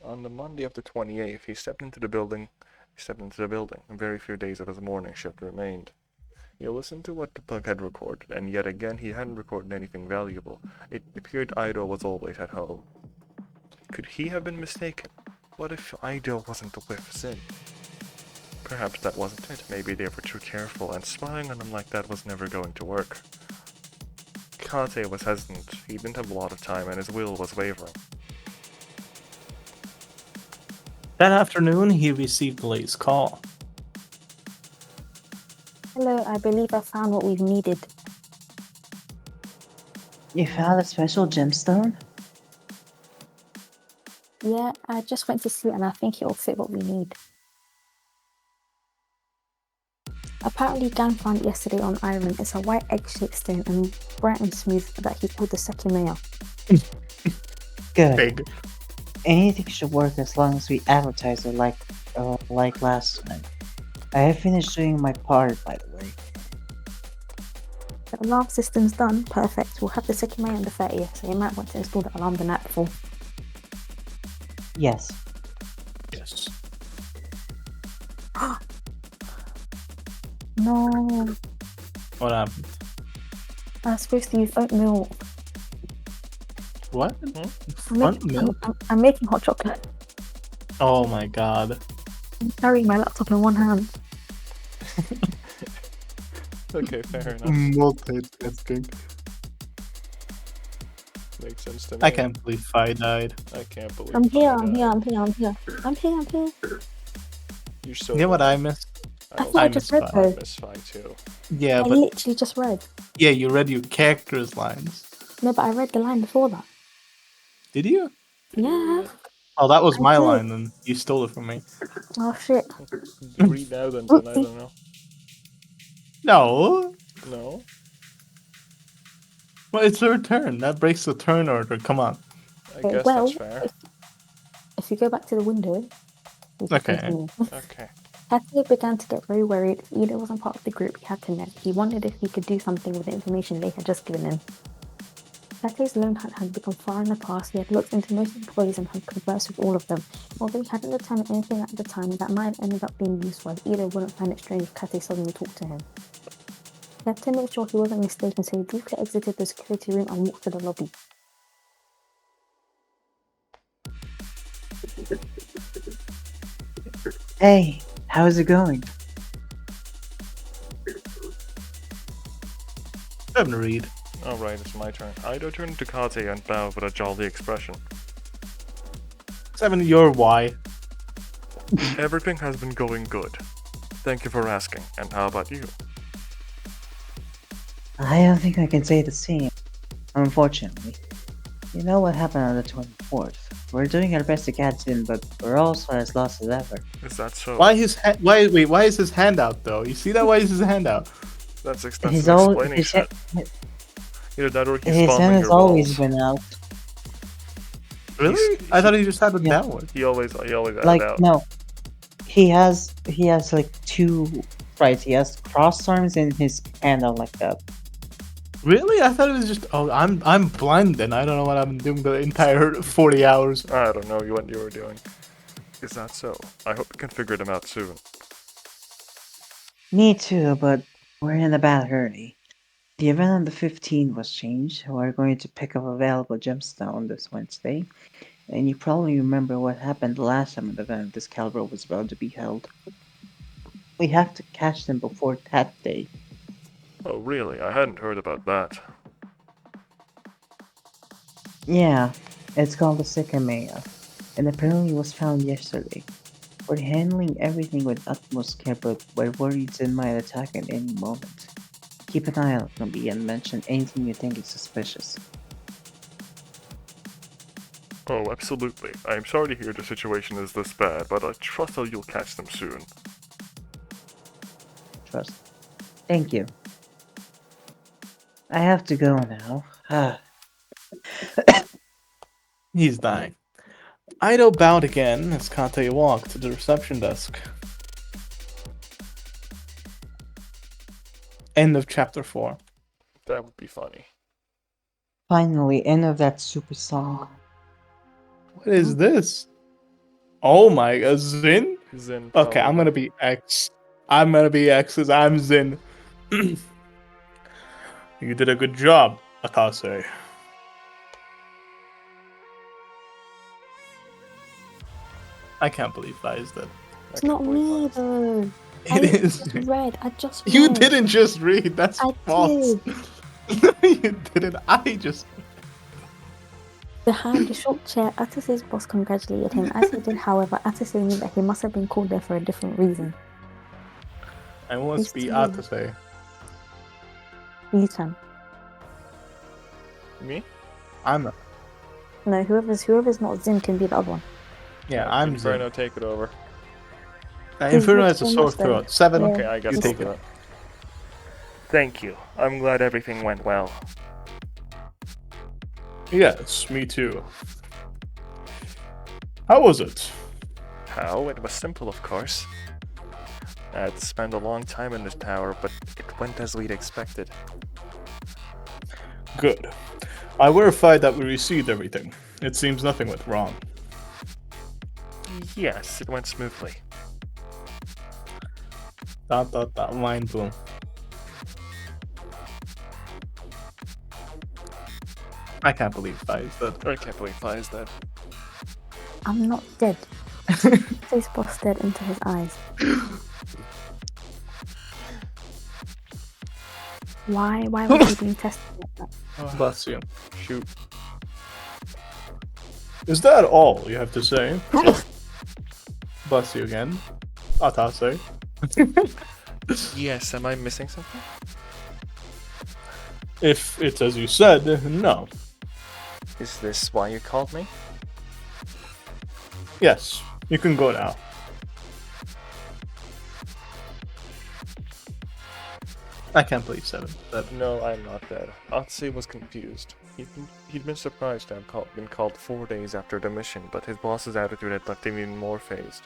S2: On the Monday of the 28th, he stepped into the building. And very few days of his morning shift remained. He listened to what the bug had recorded, and yet again he hadn't recorded anything valuable. It appeared Ido was always at home. Could he have been mistaken? What if Ido wasn't the whiff sin? Perhaps that wasn't it. Maybe they were too careful, and spying on him like that was never going to work. Kate was hesitant. He didn't have a lot of time, and his will was wavering.
S1: That afternoon, he received Lei's call.
S6: Hello, I believe I found what we've needed.
S3: You found a special gemstone?
S6: Yeah, I just went to see it and I think it'll fit what we need. Apparently, Gan found it yesterday on iron. It's a white egg-shaped stone and bright and smooth that he called the Sekimeiya.
S3: Good.
S1: Big.
S3: Anything should work as long as we advertise it like last time. I have finished doing my part, by the way.
S6: The alarm system's done. Perfect. We'll have the Sekimeiya on the 30th, so you might want to install the alarm the night before.
S3: Yes.
S1: Yes.
S6: No,
S1: What happened?
S6: I was supposed to use oat milk.
S1: What?
S6: I'm
S1: Front
S6: making,
S1: milk?
S6: I'm making hot chocolate.
S1: Oh my god.
S6: I'm carrying my laptop in one hand.
S2: Okay, fair enough.
S1: Multitasking.
S2: Makes sense to me.
S1: I can't believe Fi died.
S2: I can't believe
S6: I'm here,
S2: that.
S6: I'm here, I'm here, I'm here. I'm here, I'm here.
S2: You're so.
S1: You know what
S2: dumb.
S1: I missed?
S6: I thought I just
S1: missed
S6: read
S1: Fi.
S2: I
S6: those.
S2: miss Fi too.
S1: Yeah,
S6: I
S1: but
S6: literally just read.
S1: yeah, you read your character's lines.
S6: No, but I read the line before that.
S1: Did you?
S6: Yeah.
S1: Oh, that was
S6: I
S1: my
S6: did.
S1: line, and you stole it from me.
S6: Oh shit.
S2: Read now then, I don't know.
S1: No.
S2: No.
S1: Well, it's their turn. That breaks the turn order. Come on.
S2: I
S6: Okay,
S2: guess
S6: well,
S2: that's fair.
S6: if you go back to the window, we can
S1: Okay.
S6: continue.
S2: Okay.
S6: Tate began to get very worried. Ida wasn't part of the group he had to know. He wondered if he could do something with the information they had just given him. Tate's lone hunt had become far in the past. He had looked into most employees and had conversed with all of them. Although he hadn't determined anything at the time that might have ended up being useful, Ida wouldn't find it strange if Tate suddenly talked to him. He had to make sure he wasn't mistaken, so he briefly exited the security room and walked to the lobby.
S3: Hey, how's it going?
S1: Time to read.
S2: Alright, it's my turn. Ido turned to Kate and bowed with a jolly expression.
S1: 7, you're why.
S2: Everything has been going good. Thank you for asking. And how about you?
S3: I don't think I can say the same, unfortunately. You know what happened on the 24th. We're doing our best to catch him, but we're also as lost as ever.
S2: Is that so?
S1: Why why is his hand out though? You see that? Why is his hand out?
S2: That's
S3: His,
S2: explaining
S3: his,
S2: shit. Either that or he's
S3: his
S2: following
S3: hand has
S2: your
S3: always
S2: rules.
S3: been out.
S1: Really? I thought he just had it
S3: Yeah.
S1: downward.
S2: He always had
S3: Like,
S2: it out.
S3: no. He has like two, right, he has crossed arms and his hand out like that.
S1: Really? I thought it was just. Oh, I'm blind then. I don't know what I've been doing the entire 40 hours.
S2: I don't know what you were doing. Is that so? I hope you can figure them out soon.
S3: Me too, but we're in a bad hurry. The event on the 15th was changed. We're going to pick up a valuable gemstone this Wednesday. And you probably remember what happened the last time an event of this caliber was about to be held. We have to catch them before that day.
S2: Oh, really? I hadn't heard about that.
S3: Yeah, it's called the Sekimeiya, and apparently was found yesterday. We're handling everything with utmost care, but we're worried it might attack at any moment. Keep an eye out, Nobi, and mention anything you think is suspicious.
S2: Oh, absolutely. I am sorry to hear the situation is this bad, but I trust that you'll catch them soon.
S3: Trust. Thank you. I have to go now.
S1: He's dying. Ido bowed again as Kate walked to the reception desk. End of chapter 4.
S2: That would be funny.
S3: Finally, end of that super song.
S1: What is this? Oh my god, Zin?
S2: Zen.
S1: Okay, I'm
S2: probably.
S1: gonna be X. I'm gonna be X as I'm Zin. You did a good job, Akase. I can't believe that is that.
S6: It's not me though.
S1: It is.
S6: I just read.
S1: You didn't just read. That's
S6: I
S1: false.
S6: did.
S1: You didn't. I just.
S6: Behind the short chair, Atase's boss congratulated him. As he did, however, Atase knew that he must have been called there for a different reason.
S1: I must be
S6: He's
S1: Akase.
S6: Litan.
S2: Me?
S1: I'm.
S6: No, whoever's not Zin can be the other one.
S1: Yeah, I'm Zin.
S2: Inferno, take it over.
S1: Inferno has a
S6: He's
S1: sore
S6: almost there.
S1: throat. 7.
S6: Yeah.
S2: Okay, I guess
S1: You
S2: I'll
S1: take
S2: do
S1: it.
S2: it. Thank you. I'm glad everything went well.
S1: Yes, me too. How was it?
S2: How? It was simple, of course. I had to spend a long time in this tower, but it went as we'd expected.
S1: Good. I verified that we received everything. It seems nothing went wrong.
S2: Yes, it went smoothly. ...
S1: Mind blown. I can't believe that is that.
S2: I can't believe Fi is dead.
S6: I'm not dead. Atase's boss stared into his eyes. Why was he being tested like that?
S1: Bless you.
S2: Shoot.
S1: Is that all you have to say? Bless you again. Atase.
S2: Yes, am I missing something?
S1: If it's as you said, no.
S2: Is this why you called me?
S1: Yes, you can go now. I can't believe 7. But
S2: No, I'm not dead. Atse was confused. He'd been surprised to have been called 4 days after the mission, but his boss's attitude had left him even more phased.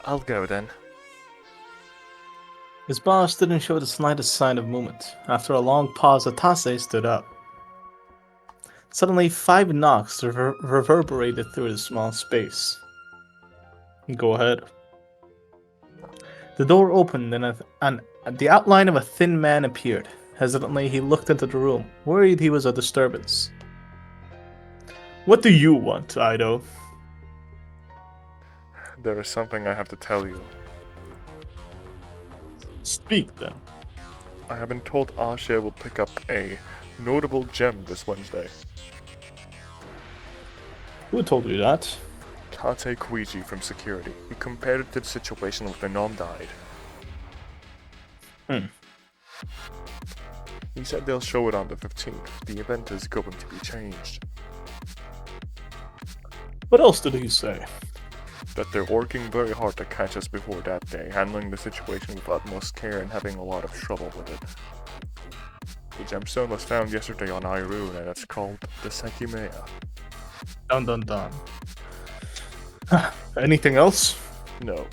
S2: I'll go then.
S1: his boss didn't show the slightest sign of movement. After a long pause, Atase stood up. Suddenly, 5 knocks reverberated through the small space. Go ahead. The door opened and the outline of a thin man appeared. Hesitantly, he looked into the room, worried he was a disturbance. What do you want, Ido?
S2: There is something I have to tell you.
S1: Speak then.
S2: I have been told Asha will pick up a notable gem this Wednesday.
S1: Who told you that?
S2: Tate Kuiji from security. He compared it to the situation when the Nom died. He said they'll show it on the 15th. The event is going to be changed.
S1: What else did he say?
S2: That they're working very hard to catch us before that day, handling the situation with utmost care and having a lot of trouble with it. The gemstone was found yesterday on Irune and it's called the Sekimeiya.
S1: Dun dun dun. Anything else?
S2: No,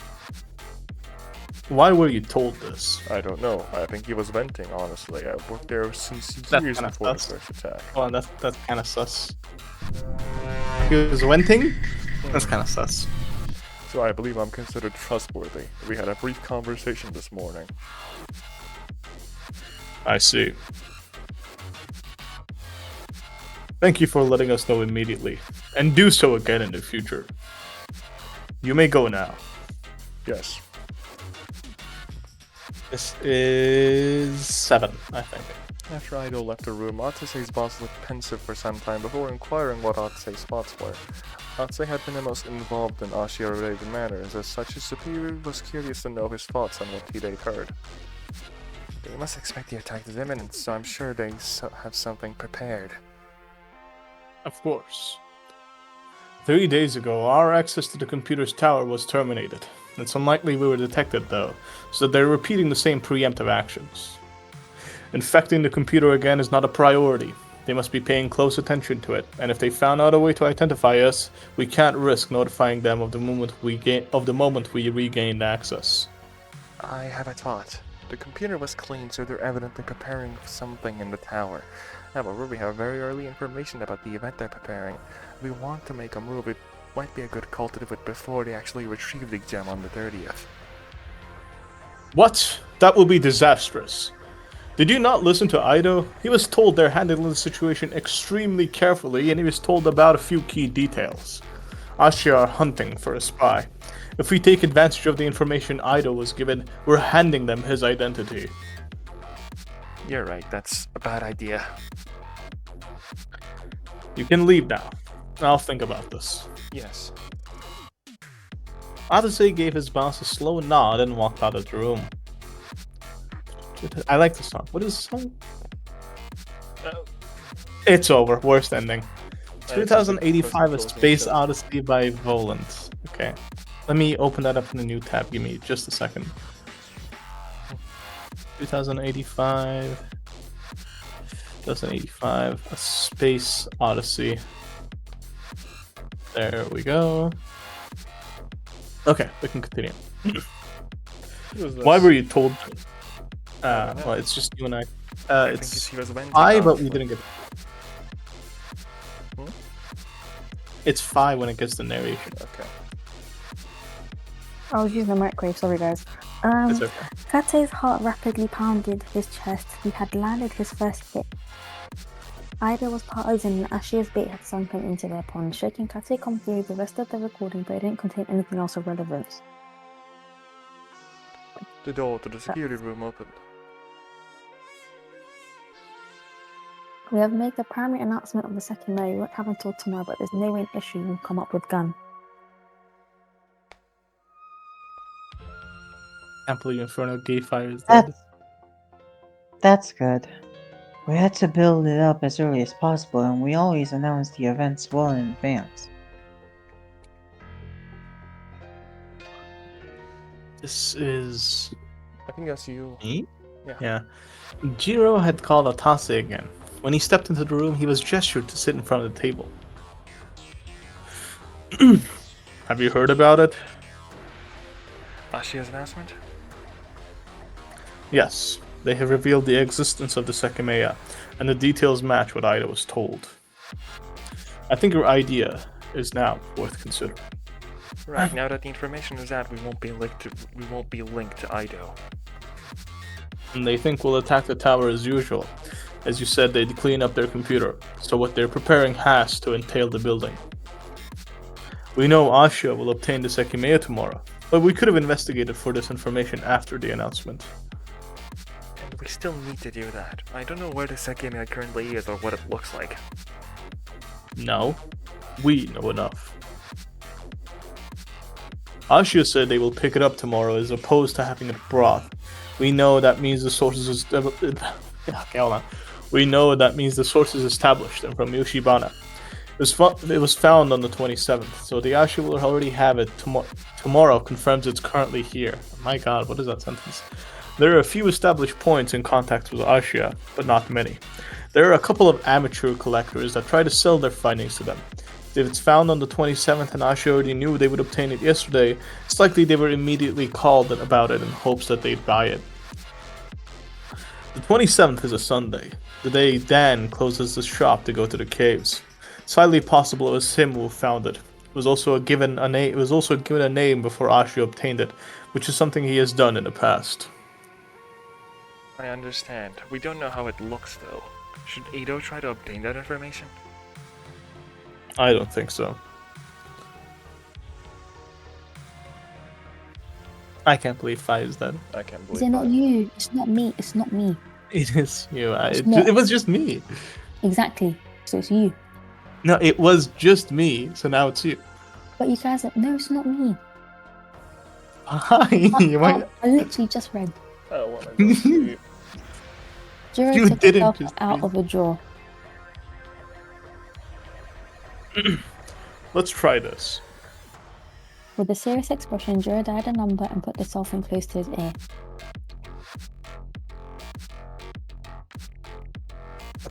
S1: Why were you told this?
S2: I don't know. I think he was venting, honestly. I worked there since
S1: That's
S2: years
S1: kinda
S2: before the
S1: sus.
S2: first attack.
S1: Well, that's kind of sus. He was venting? That's kind of sus.
S2: So I believe I'm considered trustworthy. We had a brief conversation this morning.
S1: I see. Thank you for letting us know immediately, and do so again in the future. You may go now.
S2: Yes.
S1: This is 7, I think.
S2: After Ido left the room, Atsuse's boss looked pensive for some time before inquiring what Atsuse's thoughts were. Atsue had been the most involved in Ashia-related matters, as such his superior was curious to know his thoughts on what he'd heard. They must expect the attack is imminent, so I'm sure they have something prepared.
S1: Of course. 3 days ago, our access to the computer's tower was terminated. It's unlikely we were detected, though, so they're repeating the same preemptive actions. Infecting the computer again is not a priority. They must be paying close attention to it, and if they found out a way to identify us, we can't risk notifying them of the moment we regained access.
S2: I have a thought. The computer was clean, so they're evidently preparing something in the tower. However, we have very early information about the event they're preparing. If we want to make a move, it might be a good call to do it before they actually retrieve the gem on the 30th.
S1: What? That will be disastrous. Did you not listen to Ido? He was told they're handling the situation extremely carefully, and he was told about a few key details. Ashia are hunting for a spy. If we take advantage of the information Ido was given, we're handing them his identity.
S2: You're right, that's a bad idea.
S1: You can leave now. I'll think about this.
S2: Yes.
S1: Adase gave his boss a slow nod and walked out of the room. I like the song. What is the song? It's over. Worst ending. 2085 A Space Odyssey by Volant. Okay. Let me open that up in a new tab. Give me just a second. 2085. 2085 A Space Odyssey. There we go. Okay, we can continue. Why were you told? Well, it's just you and I. It's I, but we didn't get. It's 5 when it gets the narration.
S2: Okay.
S6: I was using the microwave, sorry guys.
S1: It's okay.
S6: Kate's heart rapidly pounded his chest. He had landed his first hit. Ida was pausing and Ashia's bait had sunken into their pond. Shaking Kate completed the rest of the recording, but it didn't contain anything else of relevance.
S2: The door to the security room opened.
S6: We have made the primary announcement of the Sekimeiya. We won't have until tomorrow, but there's no way an issue will come up with Gun.
S1: Can't believe Inferno Gay Fire is dead.
S3: That's good. We had to build it up as early as possible, and we always announce the events well in advance.
S1: This is
S2: I think that's you.
S1: me?
S2: Yeah.
S1: Yeah. Jiro had called Atase again. When he stepped into the room, he was gestured to sit in front of the table. Have you heard about it?
S2: Ashia's announcement?
S1: Yes. They have revealed the existence of the Sekimeiya, and the details match what Ida was told. I think your idea is now worth considering.
S2: Right, now that the information is out, we won't be linked to Ido.
S1: And they think we'll attack the tower as usual. As you said, they'd clean up their computer, so what they're preparing has to entail the building. We know Ashia will obtain the Sekimeiya tomorrow, but we could have investigated for this information after the announcement.
S2: And we still need to do that. I don't know where the Sekimeiya currently is or what it looks like.
S1: No, we know enough. Ashia said they will pick it up tomorrow as opposed to having it brought. We know that means the sources is okay, hold on. We know that means the source is established and from Yoshibana. It was found on the 27th, so the Ashia will already have it tomorrow confirms it's currently here. My god, what is that sentence? There are a few established points in contact with Ashia, but not many. There are a couple of amateur collectors that try to sell their findings to them. If it's found on the 27th and Ashia already knew they would obtain it yesterday, it's likely they were immediately called about it in hopes that they'd buy it. The 27th is a Sunday, the day Dan closes the shop to go to the caves. It's highly possible it was him who found it. It was also given a name before Ashia obtained it, which is something he has done in the past.
S2: I understand. We don't know how it looks though. Should Ido try to obtain that information?
S1: I don't think so. I can't believe Fi is dead.
S2: I can't
S7: Is
S2: believe
S7: it not
S2: that.
S7: you? It's not me. It's not me.
S1: It is you.
S7: not.
S1: It was just me.
S7: Exactly. So it's you.
S1: No, it was just me. So now it's you.
S7: But you guys, no, it's not me.
S1: Hi.
S7: I literally just read.
S2: I don't wanna go sleep.
S7: Jiro
S1: You
S7: took
S1: didn't
S7: himself
S1: just
S7: out
S1: read.
S7: of a drawer.
S1: Let's try this.
S7: With a serious expression, Jiro dialed a number and put the cell phone close to his ear.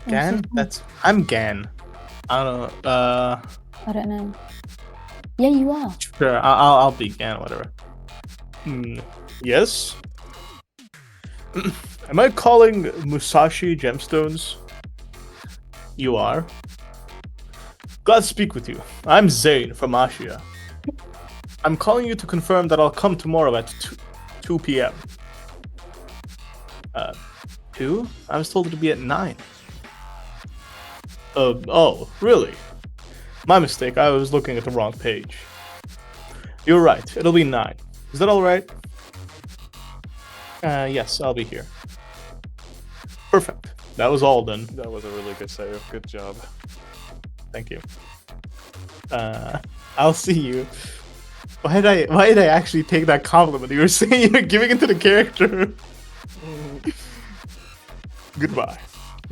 S1: Gan? I'm Gan. I don't know.
S7: I don't know. Yeah, you are.
S1: Sure. I'll be Gan. Whatever. Yes. Am I calling Musashi gemstones? You are. Glad to speak with you. I'm Zane from Ashia. I'm calling you to confirm that I'll come tomorrow at 2 p.m. 2? I was told to be at 9. Oh, really? My mistake, I was looking at the wrong page. You're right, it'll be 9. Is that alright? Yes, I'll be here. Perfect. That was all then.
S2: That was a really good save. Good job.
S1: Thank you. I'll see you. Why did I actually take that compliment? You were saying you're giving it to the character. Goodbye.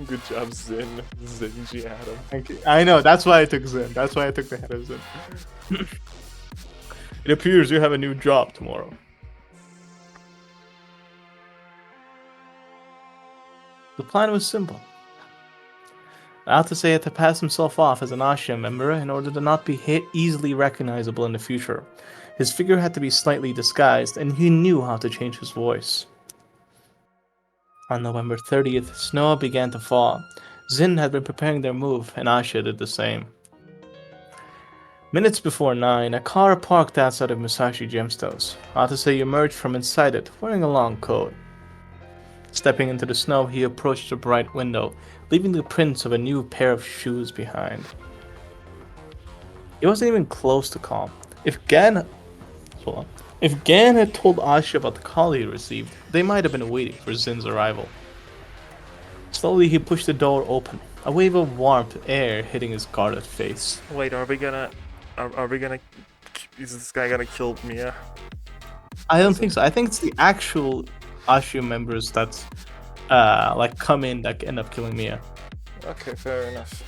S2: Good job, Zin. Zinji Adam.
S1: Thank you. I know, that's why I took Zen. That's why I took the head of Zen. It appears you have a new job tomorrow. The plan was simple. Altase had to pass himself off as an Ashia member in order to not be easily recognizable in the future. His figure had to be slightly disguised, and he knew how to change his voice. On November 30th, snow began to fall. Zin had been preparing their move, and Ashia did the same. Minutes before 9, a car parked outside of Musashi Gemstones. Altase emerged from inside it, wearing a long coat. Stepping into the snow, he approached a bright window, leaving the prints of a new pair of shoes behind. He wasn't even close to calm. If Gan had told Ashia about the call he received, they might have been waiting for Zin's arrival. Slowly, he pushed the door open, a wave of warmth air hitting his guarded face.
S2: Wait, are we gonna... Is this guy gonna kill Mia?
S1: I don't think so. I think it's the actual Ashio members that like come in that end up killing Mia.
S2: Okay, fair enough.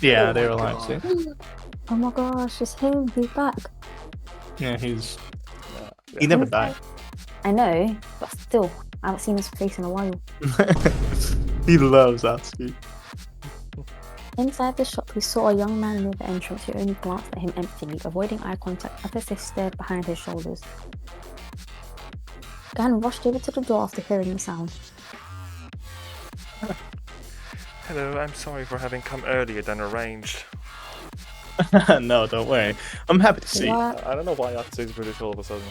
S1: Yeah,
S2: Oh
S1: they're
S2: my
S1: alive.
S2: God.
S1: See?
S6: Oh my gosh, it's him. He's back.
S1: Yeah, he
S2: Yeah.
S1: never died.
S6: I know, but still, I haven't seen his face in a while.
S1: He loves Atsuki.
S6: Inside the shop, he saw a young man near the entrance who only glanced at him emptily, avoiding eye contact as if stared behind his shoulders. Gan rushed over to the door after hearing the sound.
S2: Hello, I'm sorry for having come earlier than arranged.
S1: No, don't worry. I'm happy to see you.
S6: What?
S2: I don't know why Atsu's British all of a sudden.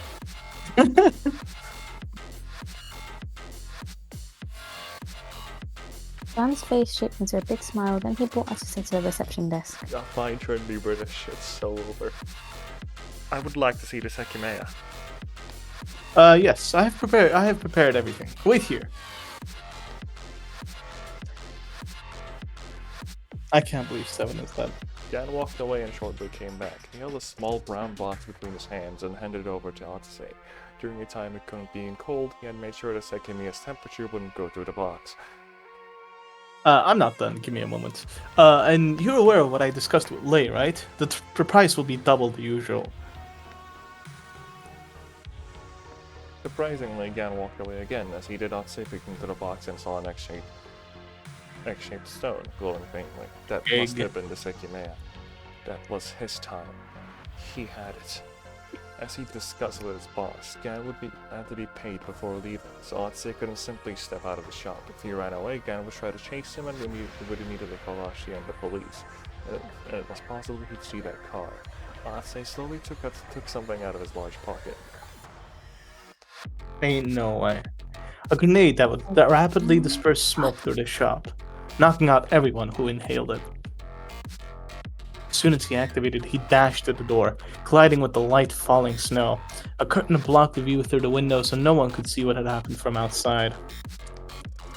S6: Gan's face shaped into a big smile, then he brought Atsuki to the reception desk.
S2: Yeah, fine, trying to be British. It's so over. I would like to see the Sekimeiya.
S1: Yes, I have prepared everything. Wait here. I can't believe Seven is dead.
S2: Gan walked away and shortly came back. He held a small brown box between his hands and handed it over to Atsuse. During a time it couldn't being cold, he had made sure the Sekimeiya's temperature wouldn't go through the box.
S1: I'm not done. Give me a moment. And you're aware of what I discussed with Lei, right? The price will be double the usual.
S2: Surprisingly, Gan walked away again as he did not see peeking into the box and saw an X-shaped stone glowing faintly. That must have been the Sekimeiya. That was his time. He had it. As he discussed with his boss, Gan would have to be paid before leaving, so Atsue couldn't simply step out of the shop. If he ran away, Gan would try to chase him and would immediately call Ashi and the police. And it was possible he'd see that car. Atsue slowly took something out of his large pocket.
S1: Ain't no way. A grenade that would rapidly disperse smoke through the shop, knocking out everyone who inhaled it. As soon as he activated, he dashed at the door, colliding with the light falling snow. A curtain blocked the view through the window so no one could see what had happened from outside.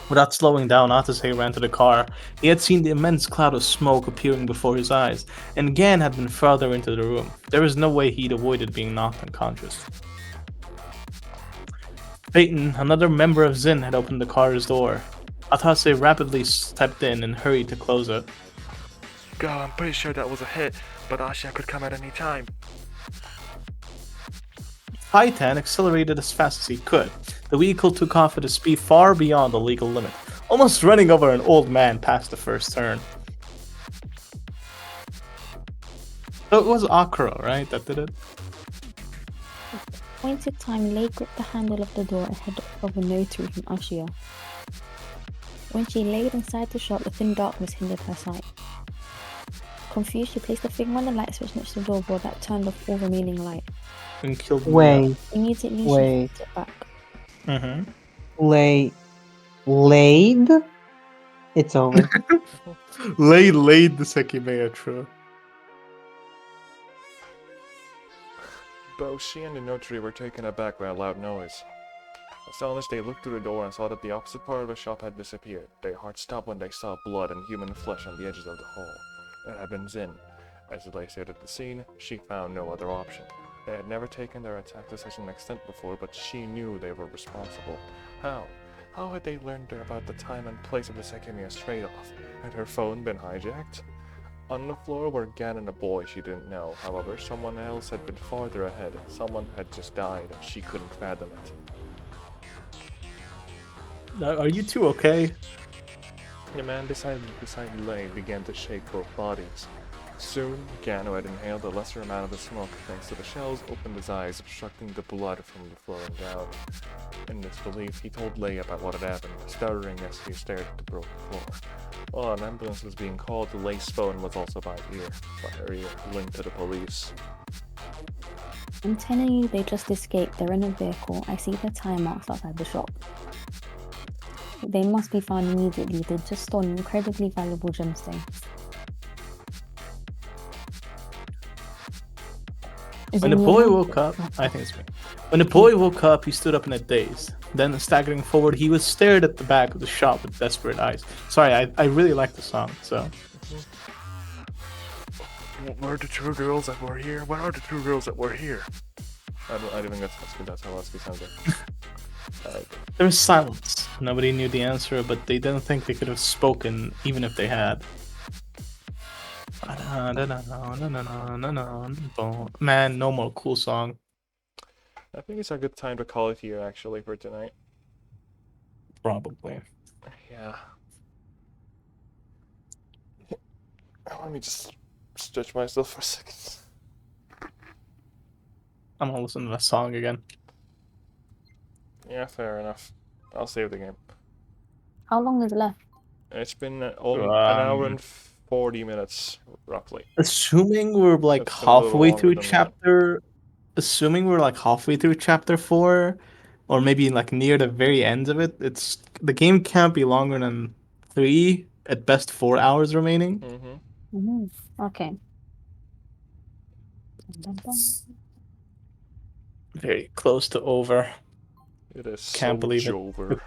S1: Without slowing down, Atase ran to the car. He had seen the immense cloud of smoke appearing before his eyes, and Gan had been further into the room. There was no way he'd avoided being knocked unconscious. Peyton, another member of Zin, had opened the car's door. Atase rapidly stepped in and hurried to close it.
S2: God, I'm pretty sure that was a hit, but Asha could come at any time.
S1: Titan accelerated as fast as he could. The vehicle took off at a speed far beyond the legal limit, almost running over an old man past the first turn. So it was Akro, right, that did it?
S7: Appointed time, Lei gripped the handle of the door ahead of a notary from Ashia. When she laid inside the shop, the thin darkness hindered her sight. Confused, she placed the finger on the light switch next to the doorboard that turned off all remaining light.
S1: And killed
S3: Wait,
S7: Immediately, she
S3: Wait.
S7: flipped it back.
S1: Mm-hmm.
S3: Laid? It's over.
S1: Laid the Sekimeiya true.
S2: Both she and the notary were taken aback by a loud noise. Astonished, they looked through the door and saw that the opposite part of the shop had disappeared. Their hearts stopped when they saw blood and human flesh on the edges of the hall. It had been Zin. As Lei stared at the scene, she found no other option. They had never taken their attack to such an extent before, but she knew they were responsible. How? How had they learned about the time and place of the Sekimeiya's trade-off? Had her phone been hijacked? On the floor were Gan and a boy she didn't know. However, someone else had been farther ahead. Someone had just died and she couldn't fathom it.
S1: Are you two okay?
S2: The man beside Lei began to shake both bodies. Soon, Gan, who had inhaled a lesser amount of the smoke thanks to the shells, opened his eyes, obstructing the blood from the flowing down. In disbelief, he told Lei about what had happened, stuttering as he stared at the broken floor. While an ambulance was being called, Lei's phone was also by her ear, linked to the police.
S7: I'm telling you, they just escaped. They're in a vehicle. I see their tire marks outside the shop. They must be found immediately. They just stole an incredibly valuable gemstone.
S1: When the boy woke up, I think it's me. When the boy woke up, he stood up in a daze. Then, staggering forward, he was stared at the back of the shop with desperate eyes. Sorry, I really like the song, so.
S2: Where are the two girls that were here? What are the two girls that were here? I don't think that's how Husky sounds like.
S1: There was silence. Nobody knew the answer, but they didn't think they could have spoken, even if they had. Man, no more cool song.
S2: I think it's a good time to call it here, actually, for tonight.
S1: Probably.
S2: Yeah. Let me just stretch myself for a second.
S1: I'm gonna listen to that song again.
S2: Yeah, fair enough. I'll save the game.
S7: How long is left?
S2: It's been an hour and 40 minutes, roughly.
S1: Assuming we're like
S2: It's been a little
S1: halfway
S2: longer
S1: through
S2: than that.
S1: chapter, assuming we're like halfway through chapter 4, or maybe like near the very end of it, it's the game can't be longer than 3, at best 4 hours remaining.
S2: Mm-hmm.
S7: Mm-hmm. Okay. Dun, dun, dun.
S1: Very close to over.
S2: It is
S1: Can't
S2: so
S1: believe it.
S2: over.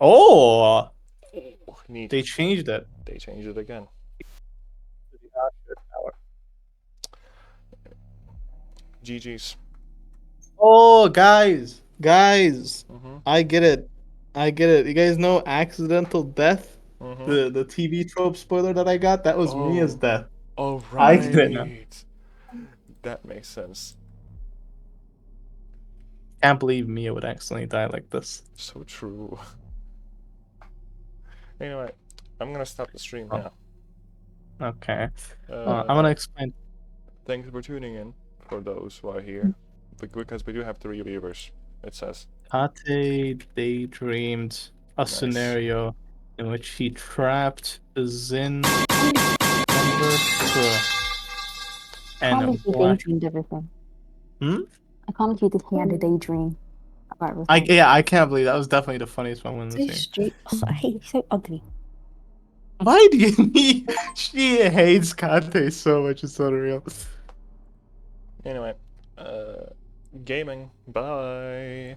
S1: Oh,
S2: Neat.
S1: they changed it.
S2: They changed it again. GG's.
S1: Oh, guys,
S2: Mm-hmm.
S1: I get it. You guys know accidental death?
S2: Mm-hmm.
S1: The TV trope spoiler that I got? That was Mia's
S2: Oh.
S1: death.
S2: Oh,
S1: I get it now.
S2: right. That makes sense.
S1: Can't believe Mia would accidentally die like this.
S2: So true. Anyway, I'm gonna stop the stream now.
S1: Okay.
S2: Uh,
S1: I'm gonna explain.
S2: Thanks for tuning in, for those who are here. Because we do have 3 viewers, it says.
S1: Tate daydreamed a
S2: Nice.
S1: scenario in which he trapped the Zin member crew and
S7: Can't
S1: a
S7: believe he
S1: black.
S7: daydreamed everything.
S1: Hmm?
S7: I can't believe that he had a daydream about everything.
S1: I can't believe that was definitely the funniest moment in
S7: So
S1: the scene.
S7: stupid. I hate. He's so ugly.
S1: Why do you need? She hates Kate so much. It's so real.
S2: Anyway, gaming. Bye.